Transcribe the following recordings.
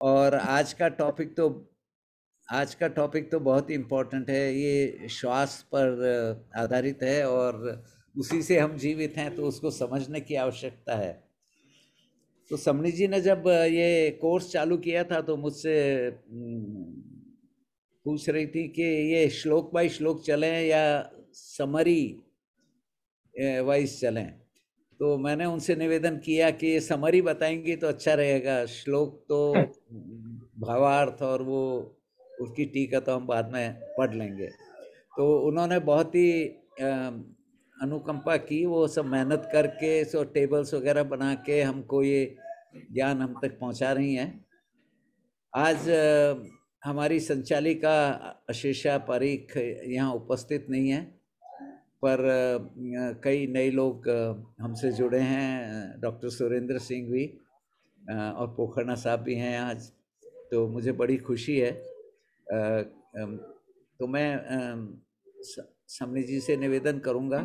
और आज का टॉपिक तो बहुत ही इम्पोर्टेंट है। ये श्वास पर आधारित है और उसी से हम जीवित हैं, तो उसको समझने की आवश्यकता है। तो समनी जी ने जब ये कोर्स चालू किया था तो मुझसे पूछ रही थी कि ये श्लोक बाय श्लोक चलें या समरी वाइज चलें। तो मैंने उनसे निवेदन किया कि ये समरी बताएंगी तो अच्छा रहेगा, श्लोक तो भावार्थ और वो उसकी टीका तो हम बाद में पढ़ लेंगे। तो उन्होंने बहुत ही अनुकंपा की, वो सब मेहनत करके सो टेबल्स वगैरह बना के हमको ये ज्ञान हम तक पहुंचा रही हैं। आज हमारी संचालिका अशेषा पारीख यहाँ उपस्थित नहीं है, पर कई नए लोग हमसे जुड़े हैं। डॉक्टर सुरेंद्र सिंह भी और पोखरना साहब भी हैं आज, तो मुझे बड़ी खुशी है। तो मैं समनी जी से निवेदन करूंगा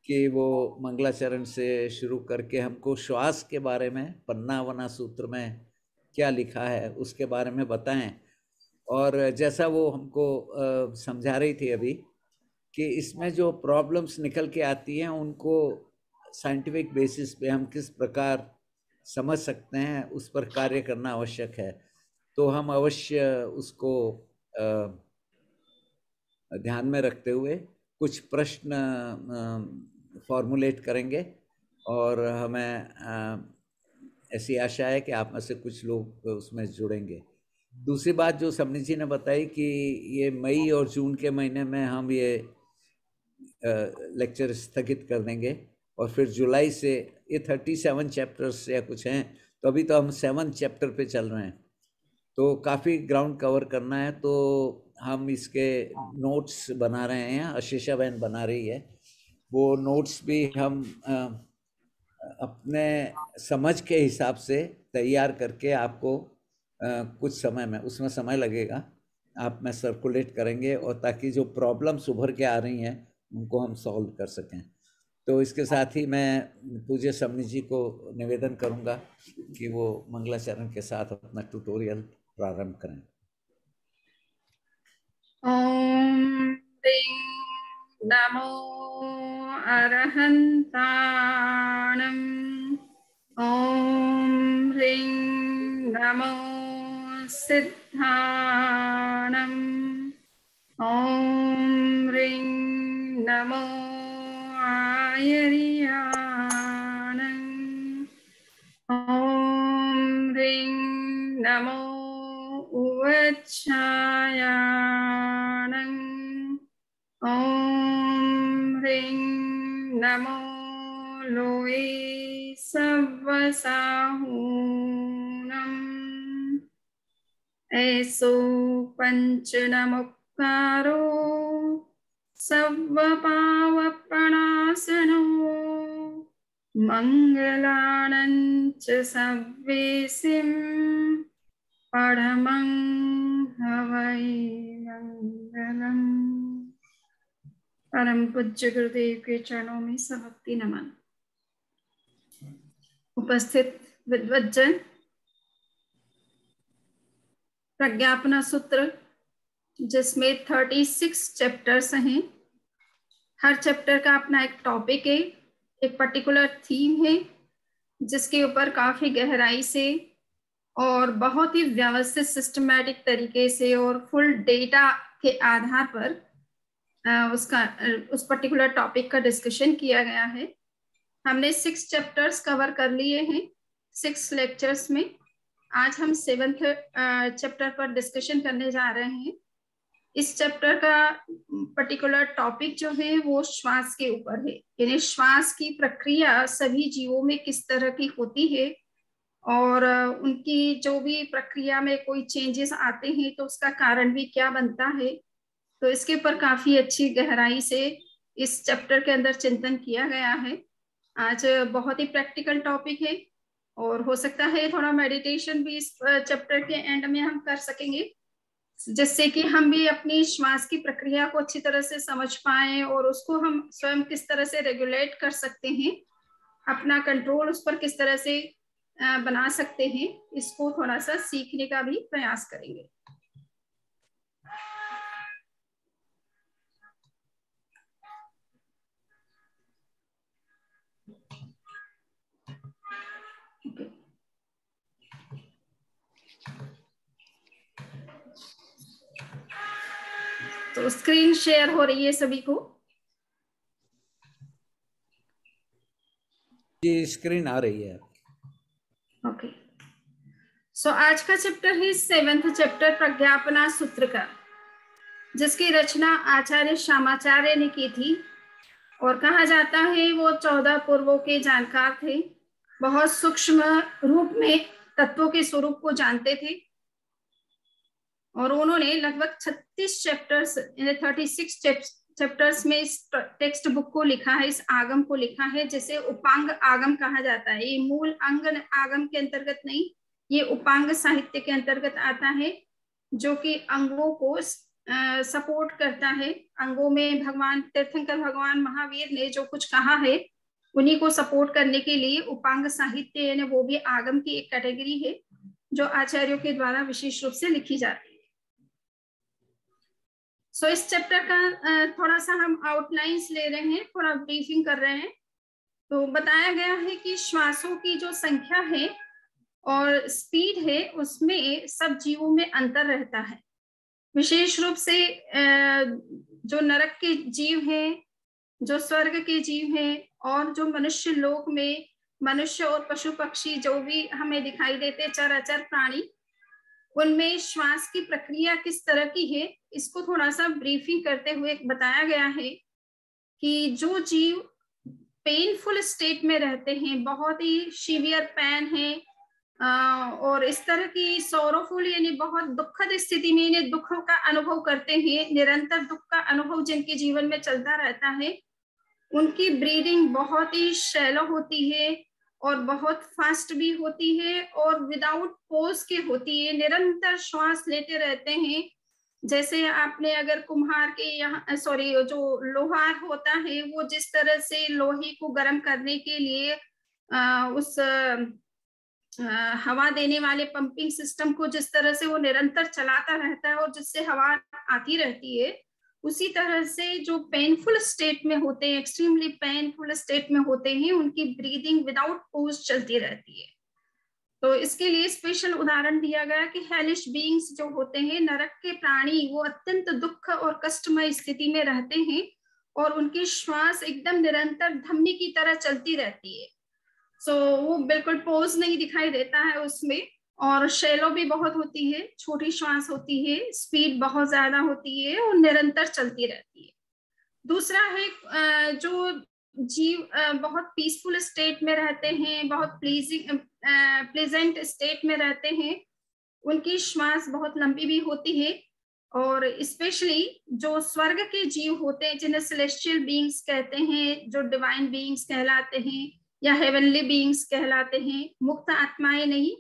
कि वो मंगलाचरण से शुरू करके हमको श्वास के बारे में पन्ना वना सूत्र में क्या लिखा है उसके बारे में बताएं। और जैसा वो हमको समझा रही थी अभी कि इसमें जो प्रॉब्लम्स निकल के आती हैं उनको साइंटिफिक बेसिस पे हम किस प्रकार समझ सकते हैं, उस पर कार्य करना आवश्यक है। तो हम अवश्य उसको ध्यान में रखते हुए कुछ प्रश्न फॉर्मुलेट करेंगे और हमें ऐसी आशा है कि आप में से कुछ लोग उसमें जुड़ेंगे। दूसरी बात जो समनी जी ने बताई कि ये मई और जून के महीने में हम ये लेक्चर स्थगित कर देंगे और फिर जुलाई से ये 37 चैप्टर्स या कुछ हैं, तो अभी तो हम 7 चैप्टर पे चल रहे हैं, तो काफ़ी ग्राउंड कवर करना है। तो हम इसके नोट्स बना रहे हैं, आशीषा बहन बना रही है। वो नोट्स भी हम अपने समझ के हिसाब से तैयार करके आपको कुछ समय में, उसमें समय लगेगा, आप में सर्कुलेट करेंगे और ताकि जो प्रॉब्लम्स उभर के आ रही हैं उनको हम सॉल्व कर सकें। तो इसके साथ ही मैं पूज्य समनी जी को निवेदन करूंगा कि वो मंगलाचरण के साथ अपना ट्यूटोरियल प्रारंभ करें। ओम ह्रीं नमो अरहन्ताणम्। ओम ह्रीं नमो सिद्धाणम्। ओम ह्रीं नमो आयर्याणम्। ओम ह्रीं नमो उवच्छायाणम्। ओम ह्रीं नमो लोये सव्वसाहूनम्। ऐसो पंचनमुक्कारो सव्वपावप्रणाशनो मंगलानंच सव्वेसिं परमं हवै मंगलम्। परम पूज्य गुरुदेव के चरणों में सभक्ति नमन। उपस्थित विद्वज्जन, प्रज्ञापना सूत्र जिसमें 36 चैप्टर्स हैं, हर चैप्टर का अपना एक टॉपिक है, एक पर्टिकुलर थीम है जिसके ऊपर काफी गहराई से और बहुत ही व्यवस्थित सिस्टमैटिक तरीके से और फुल डेटा के आधार पर उस पर्टिकुलर टॉपिक का डिस्कशन किया गया है। हमने 6 चैप्टर्स कवर कर लिए हैं 6 लेक्चर्स में। आज हम 7th चैप्टर पर डिस्कशन करने जा रहे हैं। इस चैप्टर का पर्टिकुलर टॉपिक जो है वो श्वास के ऊपर है, यानी श्वास की प्रक्रिया सभी जीवों में किस तरह की होती है और उनकी जो भी प्रक्रिया में कोई चेंजेस आते हैं तो उसका कारण भी क्या बनता है। तो इसके ऊपर काफी अच्छी गहराई से इस चैप्टर के अंदर चिंतन किया गया है। आज बहुत ही प्रैक्टिकल टॉपिक है और हो सकता है थोड़ा मेडिटेशन भी इस चैप्टर के एंड में हम कर सकेंगे, जिससे कि हम भी अपनी श्वास की प्रक्रिया को अच्छी तरह से समझ पाएं और उसको हम स्वयं किस तरह से रेगुलेट कर सकते हैं, अपना कंट्रोल उस पर किस तरह से बना सकते हैं, इसको थोड़ा सा सीखने का भी प्रयास करेंगे। तो स्क्रीन शेयर हो रही है सभी को? जी, स्क्रीन आ रही है। ओके। सो आज का चैप्टर है 7th चैप्टर प्रज्ञापना सूत्र का, जिसकी रचना आचार्य श्यामाचार्य ने की थी। और कहा जाता है वो 14 पूर्वों के जानकार थे, बहुत सूक्ष्म रूप में तत्वों के स्वरूप को जानते थे। और उन्होंने लगभग 36 चैप्टर्स 36 चैप्टर्स में इस टेक्स्ट बुक को लिखा है, इस आगम को लिखा है, जिसे उपांग आगम कहा जाता है। ये मूल अंग आगम के अंतर्गत नहीं, ये उपांग साहित्य के अंतर्गत आता है, जो कि अंगों को सपोर्ट करता है। अंगों में भगवान तीर्थंकर भगवान महावीर ने जो कुछ कहा है, उन्हीं को सपोर्ट करने के लिए उपांग साहित्य यानी वो भी आगम की एक कैटेगरी है, जो आचार्यों के द्वारा विशेष रूप से लिखी जाती है। सो इस चैप्टर का थोड़ा सा हम आउटलाइंस ले रहे हैं, थोड़ा ब्रीफिंग कर रहे हैं। तो बताया गया है कि श्वासों की जो संख्या है और स्पीड है, उसमें सब जीवों में अंतर रहता है। विशेष रूप से जो नरक के जीव हैं, जो स्वर्ग के जीव हैं, और जो मनुष्य लोक में मनुष्य और पशु पक्षी जो भी हमें दिखाई देते चराचर प्राणी, उनमें श्वास की प्रक्रिया किस तरह की है, इसको थोड़ा सा ब्रीफिंग करते हुए बताया गया है कि जो जीव पेनफुल स्टेट में रहते हैं, बहुत ही सीवियर पेन है, और इस तरह की सौरफुल यानी बहुत दुखद स्थिति में इन्हें दुख का अनुभव करते हैं, निरंतर दुख का अनुभव जिनके जीवन में चलता रहता है, उनकी ब्रीदिंग बहुत ही शैलो होती है और बहुत फास्ट भी होती है और विदाउट पोज के होती है, निरंतर श्वास लेते रहते हैं। जैसे आपने अगर कुम्हार के यहाँ जो लोहार होता है, वो जिस तरह से लोहे को गर्म करने के लिए उस हवा देने वाले पंपिंग सिस्टम को जिस तरह से वो निरंतर चलाता रहता है और जिससे हवा आती रहती है, उसी तरह से जो पेनफुल स्टेट में होते हैं, एक्सट्रीमली पेनफुल स्टेट में होते हैं, उनकी ब्रीदिंग विदाउट पोज चलती रहती है। तो इसके लिए स्पेशल उदाहरण दिया गया कि हेलिश बीइंग्स जो होते हैं, नरक के प्राणी, वो अत्यंत दुख और कष्टमय स्थिति में रहते हैं और उनकी श्वास एकदम निरंतर धमनी की तरह चलती रहती है। वो बिल्कुल पोज नहीं दिखाई देता है उसमें, और शैलो भी बहुत होती है, छोटी श्वास होती है, स्पीड बहुत ज्यादा होती है और निरंतर चलती रहती है। दूसरा है जो जीव बहुत पीसफुल स्टेट में रहते हैं, बहुत प्लीजेंट स्टेट में रहते हैं, उनकी श्वास बहुत लंबी भी होती है। और स्पेशली जो स्वर्ग के जीव होते हैं, जिन्हें सेलेस्टियल बीइंग्स कहते हैं, जो डिवाइन बीइंग्स कहलाते हैं या हेवनली बीइंग्स कहलाते हैं, मुक्त आत्माएं नहीं,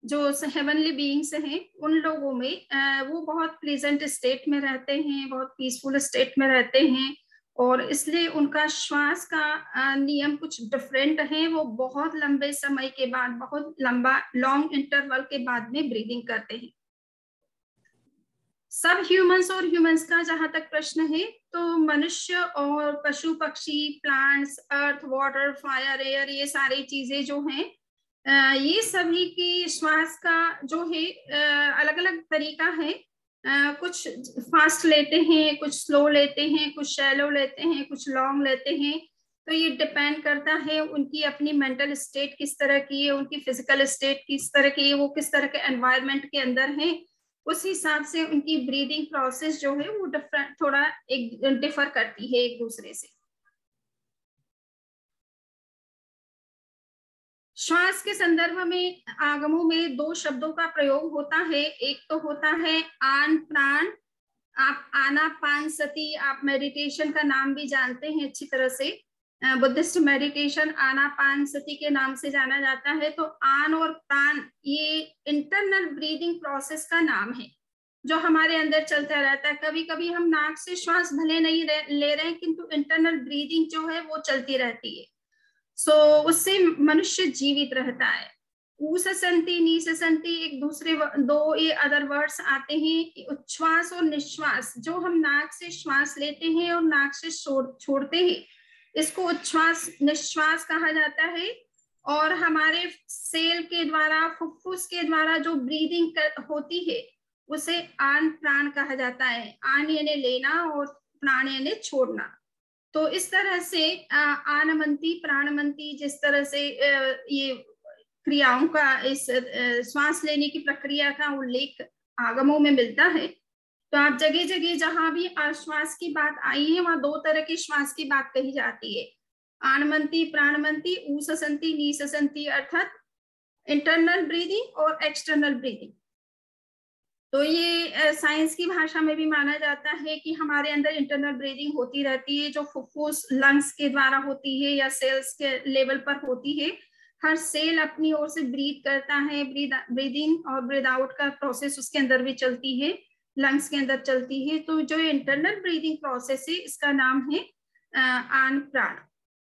जो हेवनली बीइंग्स हैं, उन लोगों में वो बहुत प्लीजेंट स्टेट में रहते हैं, बहुत पीसफुल स्टेट में रहते हैं, और इसलिए उनका श्वास का नियम कुछ डिफरेंट है। वो बहुत लंबे समय के बाद, बहुत लंबा लॉन्ग इंटरवल के बाद में ब्रीदिंग करते हैं। सब ह्यूमंस और ह्यूमंस का जहां तक प्रश्न है, तो मनुष्य और पशु पक्षी, प्लांट्स, अर्थ, वाटर, फायर, एयर, ये सारी चीजें जो हैं, ये सभी की श्वास का जो है अलग अलग तरीका है। कुछ फास्ट लेते हैं, कुछ स्लो लेते हैं, कुछ शैलो लेते हैं, कुछ लॉन्ग लेते हैं। तो ये डिपेंड करता है उनकी अपनी मेंटल स्टेट किस तरह की है, उनकी फिजिकल स्टेट किस तरह की है, वो किस तरह के एनवायरनमेंट के अंदर है, उस हिसाब से उनकी ब्रीदिंग प्रोसेस जो है वो डिफरेंट, थोड़ा एक डिफर करती है एक दूसरे से। श्वास के संदर्भ में आगमों में दो शब्दों का प्रयोग होता है। एक तो होता है आन प्राण, आप आनापान सती, आप मेडिटेशन का नाम भी जानते हैं अच्छी तरह से, बुद्धिस्ट मेडिटेशन आनापान सती के नाम से जाना जाता है। तो आन और प्राण ये इंटरनल ब्रीदिंग प्रोसेस का नाम है, जो हमारे अंदर चलता रहता है। कभी कभी हम नाक से श्वास भले नहीं ले रहे हैं, किंतु इंटरनल ब्रीदिंग जो है वो चलती रहती है। उससे मनुष्य जीवित रहता है। ऊससंति नीससंति एक दूसरे दो ये अदर वर्ड्स आते हैं। उच्छ्वास और निश्वास, जो हम नाक से श्वास लेते हैं और नाक से छोड़ते हैं, इसको उच्छ्वास निश्वास कहा जाता है। और हमारे सेल के द्वारा, फुफ्फुस के द्वारा जो ब्रीदिंग होती है उसे आन प्राण कहा जाता है। आन यानी लेना और प्राण यानी छोड़ना। तो इस तरह से आनमंती प्राणमंती, जिस तरह से ये क्रियाओं का, इस श्वास लेने की प्रक्रिया का उल्लेख आगमों में मिलता है। तो आप जगह जगह जहां भी श्वास की बात आई है वहां दो तरह के श्वास की बात कही जाती है, आनमंती प्राणमंती, ऊससंती नीससंती, अर्थात इंटरनल ब्रीदिंग और एक्सटर्नल ब्रीदिंग। तो ये साइंस की भाषा में भी माना जाता है कि हमारे अंदर इंटरनल ब्रीदिंग होती रहती है, जो फुफ्फुस लंग्स के द्वारा होती है या सेल्स के लेवल पर होती है। हर सेल अपनी ओर से ब्रीथ करता है, ब्रीद इन और ब्रीद आउट का प्रोसेस उसके अंदर भी चलती है, लंग्स के अंदर चलती है। तो जो इंटरनल ब्रीदिंग प्रोसेस है इसका नाम है आन प्राण।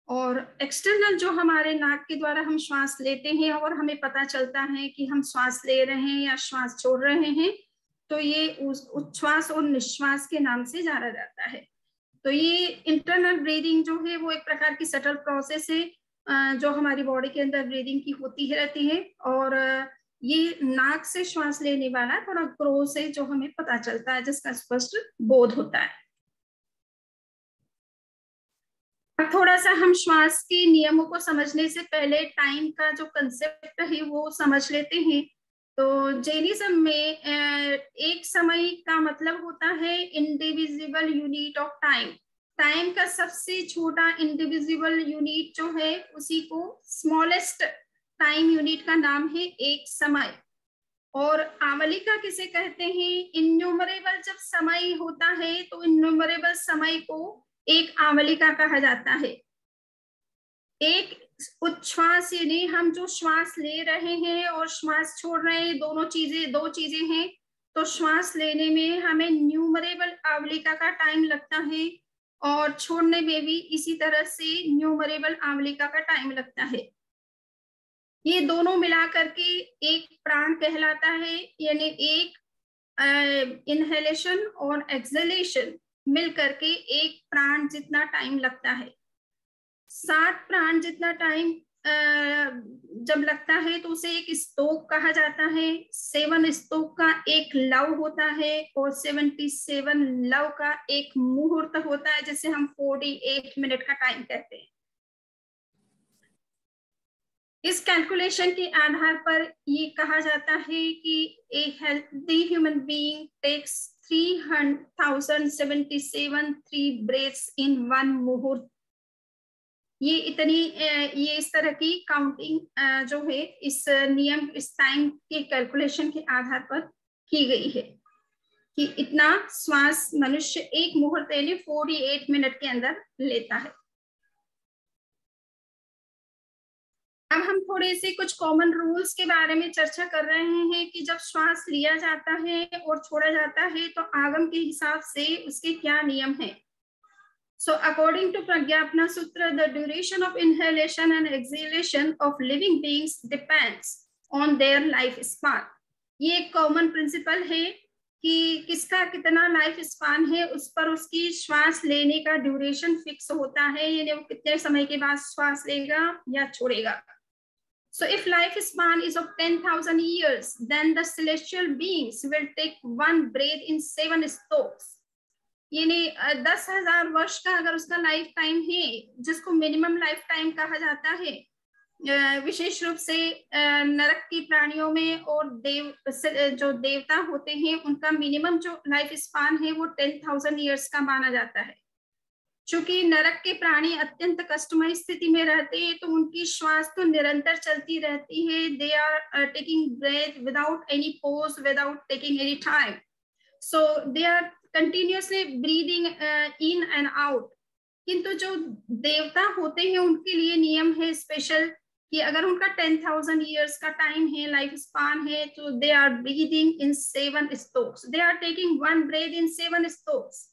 और एक्सटर्नल जो हमारे नाक के द्वारा हम श्वास लेते हैं और हमें पता चलता है कि हम श्वास ले रहे हैं या श्वास छोड़ रहे हैं, तो ये उच्छ्वास और निश्वास के नाम से जाना जाता है। तो ये इंटरनल ब्रीदिंग जो है वो एक प्रकार की सटल प्रोसेस है जो हमारी बॉडी के अंदर ब्रीदिंग की होती रहती है। और ये नाक से श्वास लेने वाला थोड़ा क्रोस है जो हमें पता चलता है, जिसका स्पष्ट बोध होता है। अब थोड़ा सा हम श्वास के नियमों को समझने से पहले टाइम का जो कंसेप्ट है वो समझ लेते हैं। तो जैनिज्म में एक समय का मतलब होता है indivisible unit of time. Time का सबसे छोटा इंडिविजिबल यूनिट जो है उसी को स्मॉलेस्ट टाइम यूनिट का नाम है एक समय। और आवलिका किसे कहते हैं? इन्यूमरेबल जब समय होता है तो इन्यूमरेबल समय को एक आवलिका कहा जाता है। एक उच्छ्वास यानी हम जो श्वास ले रहे हैं और श्वास छोड़ रहे हैं, दो चीजें हैं। तो श्वास लेने में हमें न्यूमरेबल आवलिका का टाइम लगता है और छोड़ने में भी इसी तरह से न्यूमरेबल आवलिका का टाइम लगता है। ये दोनों मिला करके एक प्राण कहलाता है, यानी एक इनहेलेशन और एक्सहेलेशन मिल करके एक प्राण जितना टाइम लगता है। 7 प्राण जितना टाइम जब लगता है तो उसे एक स्तोक कहा जाता है। 7 स्तोक का एक लव होता है और 77 लव का एक मुहूर्त होता है, जिसे हम 48 मिनट का टाइम कहते हैं। इस कैलकुलेशन के आधार पर ये कहा जाता है कि a healthy human being takes 3,077 3 breaths in 1 मुहूर्त। ये इस तरह की काउंटिंग जो है इस नियम, इस टाइम के कैलकुलेशन के आधार पर की गई है कि इतना श्वास मनुष्य एक मुहूर्त यानी 48 मिनट के अंदर लेता है। अब हम थोड़े से कुछ कॉमन रूल्स के बारे में चर्चा कर रहे हैं कि जब श्वास लिया जाता है और छोड़ा जाता है तो आगम के हिसाब से उसके क्या नियम है। So according to Pragyapna Sutra, the duration of inhalation and exhalation of living beings depends on their life span. ये एक कॉमन प्रिंसिपल है कि किसका कितना लाइफ स्पान है, उस पर उसकी श्वास लेने का ड्यूरेशन फिक्स होता है, यानी वो कितने समय के बाद श्वास लेगा या छोड़ेगा। So if life span is of 10,000 years, then the celestial beings will take 1 breath in 7 strokes. यानी 10,000 वर्ष का अगर उसका लाइफ टाइम है, जिसको मिनिमम लाइफ टाइम कहा जाता है, विशेष रूप से नरक की प्राणियों में और जो देवता होते हैं उनका मिनिमम जो लाइफ स्पान है वो 10,000 ईयर्स का माना जाता है। चूंकि नरक के प्राणी अत्यंत कष्टमय स्थिति में रहते हैं तो उनकी श्वास तो निरंतर चलती रहती है। They are taking breath without any pause, without taking any time, so they are continuously breathing in and out. किंतु जो देवता होते हैं उनके लिए नियम है स्पेशल कि अगर उनका 10,000 ईयर्स का टाइम है, लाइफ स्पान है, तो they are breathing in 7 strokes. They are taking 1 breath in 7 strokes.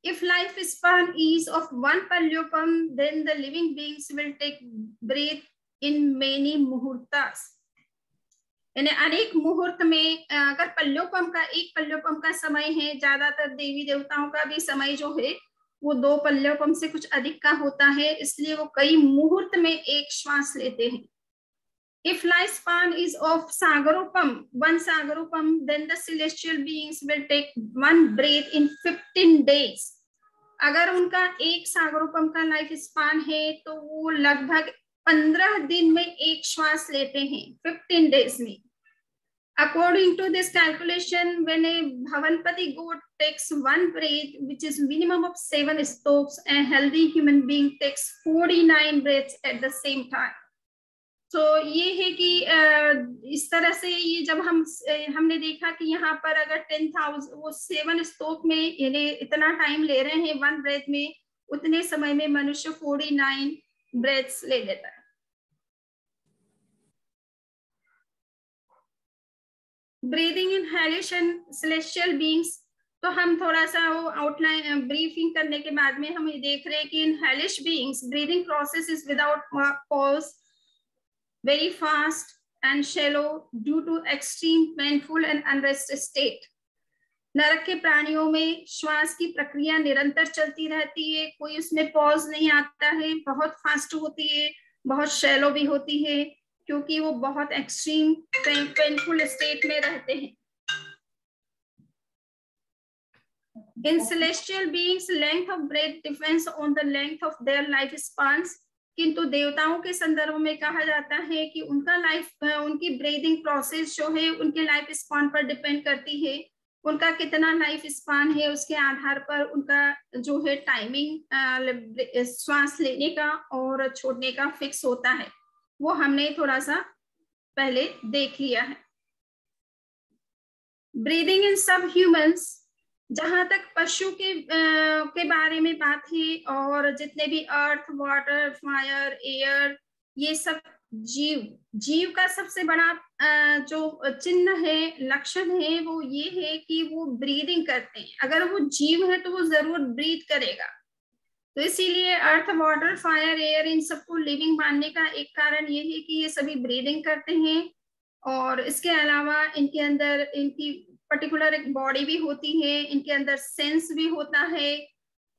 If life span is of 1 palyopam, then the living beings will take breath in many muhurtas. यानी अनेक मुहूर्त में, अगर पल्योपम का एक पल्योपम का समय है, ज्यादातर देवी देवताओं का भी समय जो है वो 2 पल्योपम से कुछ अधिक का होता है, इसलिए वो कई मुहूर्त में एक श्वास लेते हैं। If lifespan is of Sagarupam, 1 Sagarupam, then the celestial beings will take 1 breath in 15 days. अगर उनका 1 सागरोपम का लाइफ स्पान है तो वो लगभग 15 दिन में एक श्वास लेते हैं, 15 days में. According to this calculation, when a Bhavanpati goat takes 1 breath, which is minimum of 7 strokes, a healthy human being takes 49 breaths at the same time. तो ये है कि इस तरह से ये जब हमने देखा कि यहाँ पर अगर 10,000 वो 7 स्ट्रोक में यानी इतना टाइम ले रहे हैं 1 ब्रेथ में, उतने समय में मनुष्य 49 ब्रेथ्स ले लेता है. ब्रीदिंग इनहेलेशन सेलेस्टियल बीइंग्स, तो हम थोड़ा सा वो आउटलाइन ब्रीफिंग करने के बाद में हम ये देख रहे हैं कि in healthy beings breathing process is without pause, very fast and shallow due to extreme painful and unrest state. नरक के प्राणियों में श्वास की प्रक्रिया निरंतर चलती रहती है, कोई उसमें पॉज नहीं आता है, बहुत फास्ट होती है, बहुत शैलो भी होती है, क्योंकि वो बहुत एक्सट्रीम पेनफुल स्टेट में रहते हैं. In celestial beings, length of breath depends on the length of their life spans. किंतु देवताओं के संदर्भ में कहा जाता है कि उनका उनकी ब्रीदिंग प्रोसेस जो है उनके लाइफ स्पान पर डिपेंड करती है. उनका कितना लाइफ स्पान है उसके आधार पर उनका जो है टाइमिंग श्वास लेने का और छोड़ने का फिक्स होता है. वो हमने थोड़ा सा पहले देख लिया है. ब्रीदिंग इन सब ह्यूमंस, जहां तक पशु के बारे में बात है, और जितने भी अर्थ, वाटर, फायर, एयर, ये सब जीव का सबसे बड़ा जो चिन्ह है, लक्षण है, वो ये है कि वो ब्रीदिंग करते हैं. अगर वो जीव है तो वो जरूर ब्रीथ करेगा. तो इसीलिए अर्थ, वाटर, फायर, एयर इन सबको लिविंग मानने का एक कारण ये है कि ये सभी ब्रीदिंग करते हैं. और इसके अलावा इनके अंदर इनकी पर्टिकुलर एक बॉडी भी होती है, इनके अंदर सेंस भी होता है,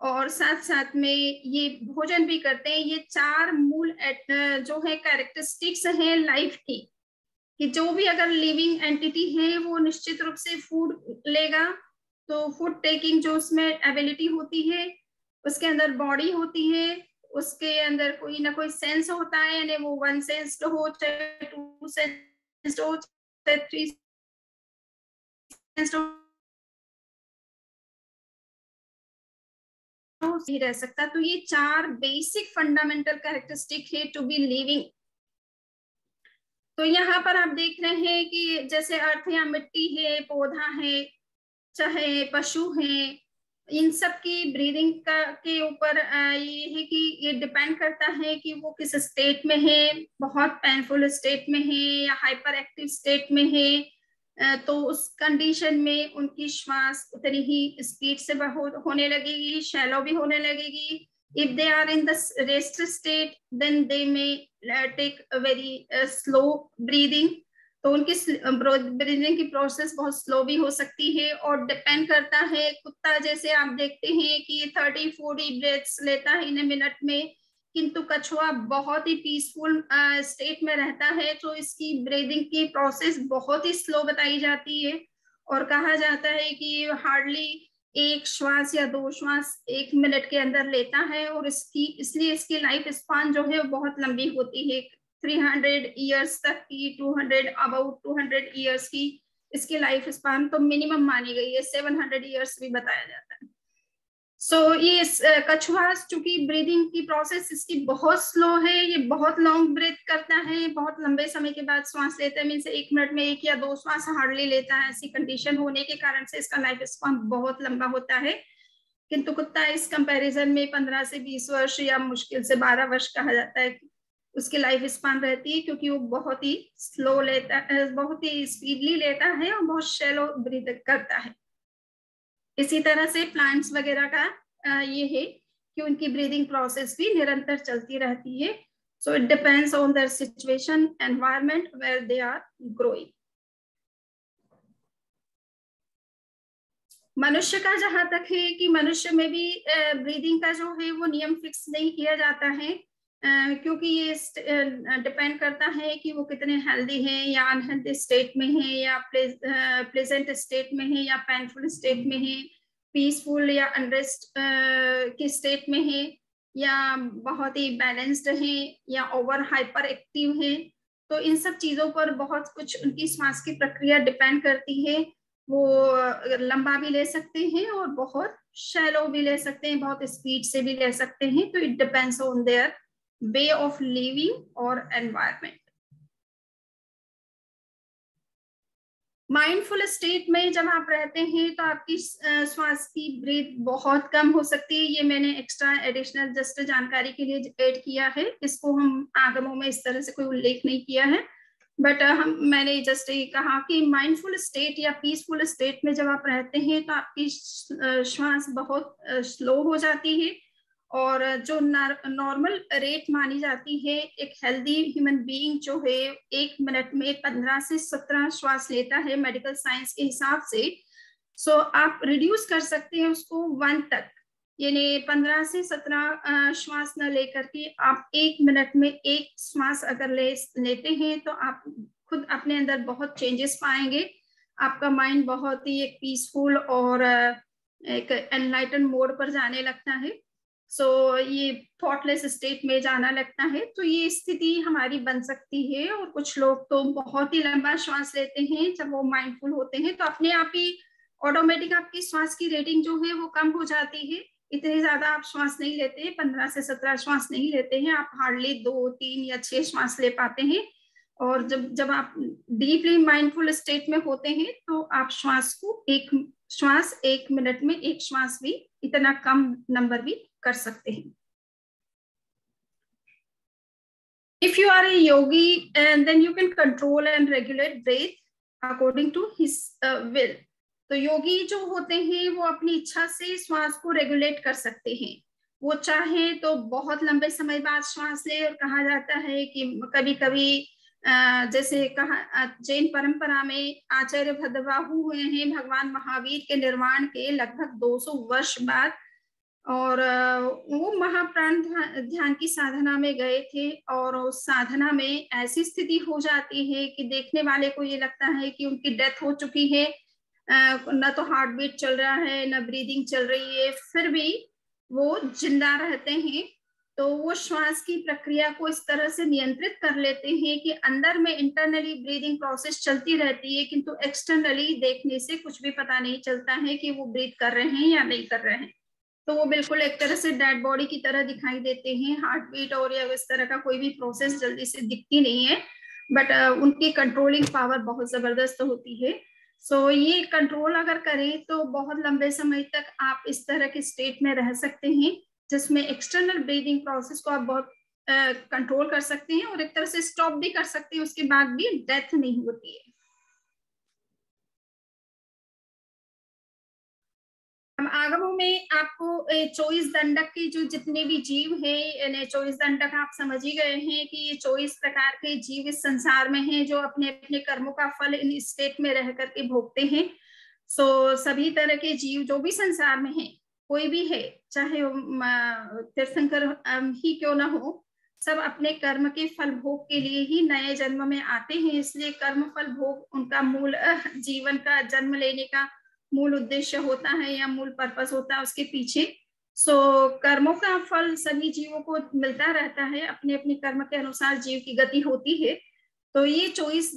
और साथ साथ में ये भोजन भी करते हैं. ये 4 मूल जो है कैरेक्टरिस्टिक्स हैं लाइफ की, कि जो भी अगर लिविंग एंटिटी है वो निश्चित रूप से फूड लेगा. तो फूड टेकिंग जो उसमें एबिलिटी होती है, उसके अंदर बॉडी होती है, उसके अंदर कोई ना कोई सेंस होता है, यानी वो 1 सेंस्ड हो, 2 सेंस्ड हो, 3 नहीं रह सकता. तो ये 4 बेसिक फंडामेंटल कैरेक्टरिस्टिक है टू बी लिविंग. तो यहाँ पर आप देख रहे हैं कि जैसे अर्थ या मिट्टी है, पौधा है, चाहे पशु है, इन सब की ब्रीदिंग के ऊपर ये है कि ये डिपेंड करता है कि वो किस स्टेट में है, बहुत पेनफुल स्टेट में है या हाइपर एक्टिव स्टेट में है. तो उस कंडीशन में उनकी श्वास उतनी ही स्पीड से होने लगेगी, शैलो भी होने लगेगी. If they are in the rest state, then they may take a very slow breathing. तो उनकी ब्रीदिंग की प्रोसेस बहुत स्लो भी हो सकती है, और डिपेंड करता है. कुत्ता जैसे आप देखते हैं कि 30-40 ब्रेथ्स लेता है इन मिनट में, किंतु कछुआ बहुत ही पीसफुल स्टेट में रहता है. तो इसकी ब्रीदिंग की प्रोसेस बहुत ही स्लो बताई जाती है, और कहा जाता है कि हार्डली 1 श्वास या 2 श्वास 1 मिनट के अंदर लेता है. और इसलिए इसकी लाइफ स्पान जो है वो बहुत लंबी होती है, 300 ईयर्स तक की, 200 ईयर्स की इसकी लाइफ स्पान तो मिनिमम मानी गई है. 700 ईयर्स भी बताया जाता है. सो ये कछुआ चूंकि ब्रीदिंग की प्रोसेस इसकी बहुत स्लो है, ये बहुत लॉन्ग ब्रीथ करता है, बहुत लंबे समय के बाद श्वास लेता है. मीन्स 1 मिनट में 1 या 2 श्वास हार्डली लेता है. ऐसी कंडीशन होने के कारण से इसका लाइफ स्पान बहुत लंबा होता है. किंतु कुत्ता इस कंपैरिजन में 15 से 20 वर्ष या मुश्किल से 12 वर्ष कहा जाता है उसकी लाइफ स्पान रहती है, क्योंकि वो बहुत ही स्लो लेता है, बहुत ही स्पीडली लेता है और बहुत शैलो ब्रीथ करता है. इसी तरह से प्लांट्स वगैरह का ये है कि उनकी ब्रीदिंग प्रोसेस भी निरंतर चलती रहती है. So it depends on their situation, environment where they are growing. मनुष्य का जहां तक है कि मनुष्य में भी ब्रीदिंग का जो है वो नियम फिक्स नहीं किया जाता है, क्योंकि ये डिपेंड करता है कि वो कितने हेल्दी हैं या अनहेल्दी स्टेट में हैं, या प्लेजेंट स्टेट में है या पेनफुल स्टेट में है, पीसफुल या अनरेस्ट की स्टेट में है, या बहुत ही बैलेंस्ड है या ओवर हाइपर एक्टिव है। तो इन सब चीजों पर बहुत कुछ उनकी सांस की प्रक्रिया डिपेंड करती है। वो लंबा भी ले सकते हैं और बहुत शैलो भी ले सकते हैं, बहुत स्पीड से भी ले सकते हैं। तो it depends on their way of living और एनवायरमेंट। माइंडफुल स्टेट में जब आप रहते हैं तो आपकी श्वास की ब्रीथ बहुत कम हो सकती है। ये मैंने एक्स्ट्रा एडिशनल जस्ट जानकारी के लिए ऐड किया है, इसको हम आगमों में इस तरह से कोई उल्लेख नहीं किया है, बट मैंने जस्ट ये कहा कि माइंडफुल स्टेट या पीसफुल स्टेट में जब आप रहते हैं तो आपकी श्वास बहुत स्लो हो जाती है, और जो नॉर्मल रेट मानी जाती है, एक हेल्दी ह्यूमन बीइंग जो है 1 मिनट में 15 से 17 श्वास लेता है मेडिकल साइंस के हिसाब से। सो आप रिड्यूस कर सकते हैं उसको 1 तक, यानी 15 से 17 श्वास न लेकर के आप 1 मिनट में 1 श्वास अगर लेते हैं तो आप खुद अपने अंदर बहुत चेंजेस पाएंगे। आपका माइंड बहुत ही एक पीसफुल और एक एनलाइटन मोड पर जाने लगता है। ये थॉटलेस स्टेट में जाना लगता है। तो ये स्थिति हमारी बन सकती है, और कुछ लोग तो बहुत ही लंबा श्वास लेते हैं जब वो माइंडफुल होते हैं, तो अपने आप ही ऑटोमेटिक आपकी श्वास की रेटिंग जो है वो कम हो जाती है। इतने ज्यादा आप श्वास नहीं लेते, 15 से 17 श्वास नहीं लेते हैं, आप हार्डली 2, 3 या 6 श्वास ले पाते हैं। और जब आप डीपली माइंडफुल स्टेट में होते हैं तो आप श्वास को 1 मिनट में 1 श्वास भी, इतना कम नंबर भी कर सकते हैं। If you are a yogi, and then you can control and regulate breath according to his will. तो योगी जो होते हैं वो अपनी इच्छा से श्वास को रेगुलेट कर सकते हैं। वो चाहे तो बहुत लंबे समय बाद श्वास ले, और कहा जाता है कि कभी कभी जैसे कहा जैन परंपरा में आचार्य भद्रबाहु हुए हैं भगवान महावीर के निर्वाण के लगभग 200 वर्ष बाद, और वो महाप्राण ध्यान की साधना में गए थे, और उस साधना में ऐसी स्थिति हो जाती है कि देखने वाले को ये लगता है कि उनकी डेथ हो चुकी है, न तो हार्ट बीट चल रहा है न ब्रीदिंग चल रही है, फिर भी वो जिंदा रहते हैं। तो वो श्वास की प्रक्रिया को इस तरह से नियंत्रित कर लेते हैं कि अंदर में इंटरनली ब्रीदिंग प्रोसेस चलती रहती है, किंतु एक्सटर्नली देखने से कुछ भी पता नहीं चलता है कि वो ब्रीथ कर रहे हैं या नहीं कर रहे हैं। तो वो बिल्कुल एक तरह से डेड बॉडी की तरह दिखाई देते हैं। हार्ट बीट और या इस तरह का कोई भी प्रोसेस जल्दी से दिखती नहीं है, बट उनकी कंट्रोलिंग पावर बहुत जबरदस्त होती है। ये कंट्रोल अगर करें तो बहुत लंबे समय तक आप इस तरह के स्टेट में रह सकते हैं, जिसमें एक्सटर्नल ब्रीदिंग प्रोसेस को आप बहुत कंट्रोल कर सकते हैं, और एक तरह से स्टॉप भी कर सकते हैं, उसके बाद भी डेथ नहीं होती है। हम आगमों में आपको 24 दंडक के जो जितने भी जीव हैं, 24 दंडक आप समझ ही गए हैं कि ये 24 प्रकार के जीव इस संसार में हैं जो अपने अपने कर्मों का फल इन स्टेट में रह करके भोगते हैं। सभी तरह के जीव जो भी संसार में हैं, कोई भी है, चाहे तीर्थंकर ही क्यों ना हो, सब अपने कर्म के फल भोग के लिए ही नए जन्म में आते हैं। इसलिए कर्म फल भोग उनका मूल जीवन का, जन्म लेने का मूल उद्देश्य होता है या मूल पर्पस होता है उसके पीछे। कर्मों का फल सभी जीवों को मिलता रहता है, अपने अपने कर्म के अनुसार जीव की गति होती है। तो ये 24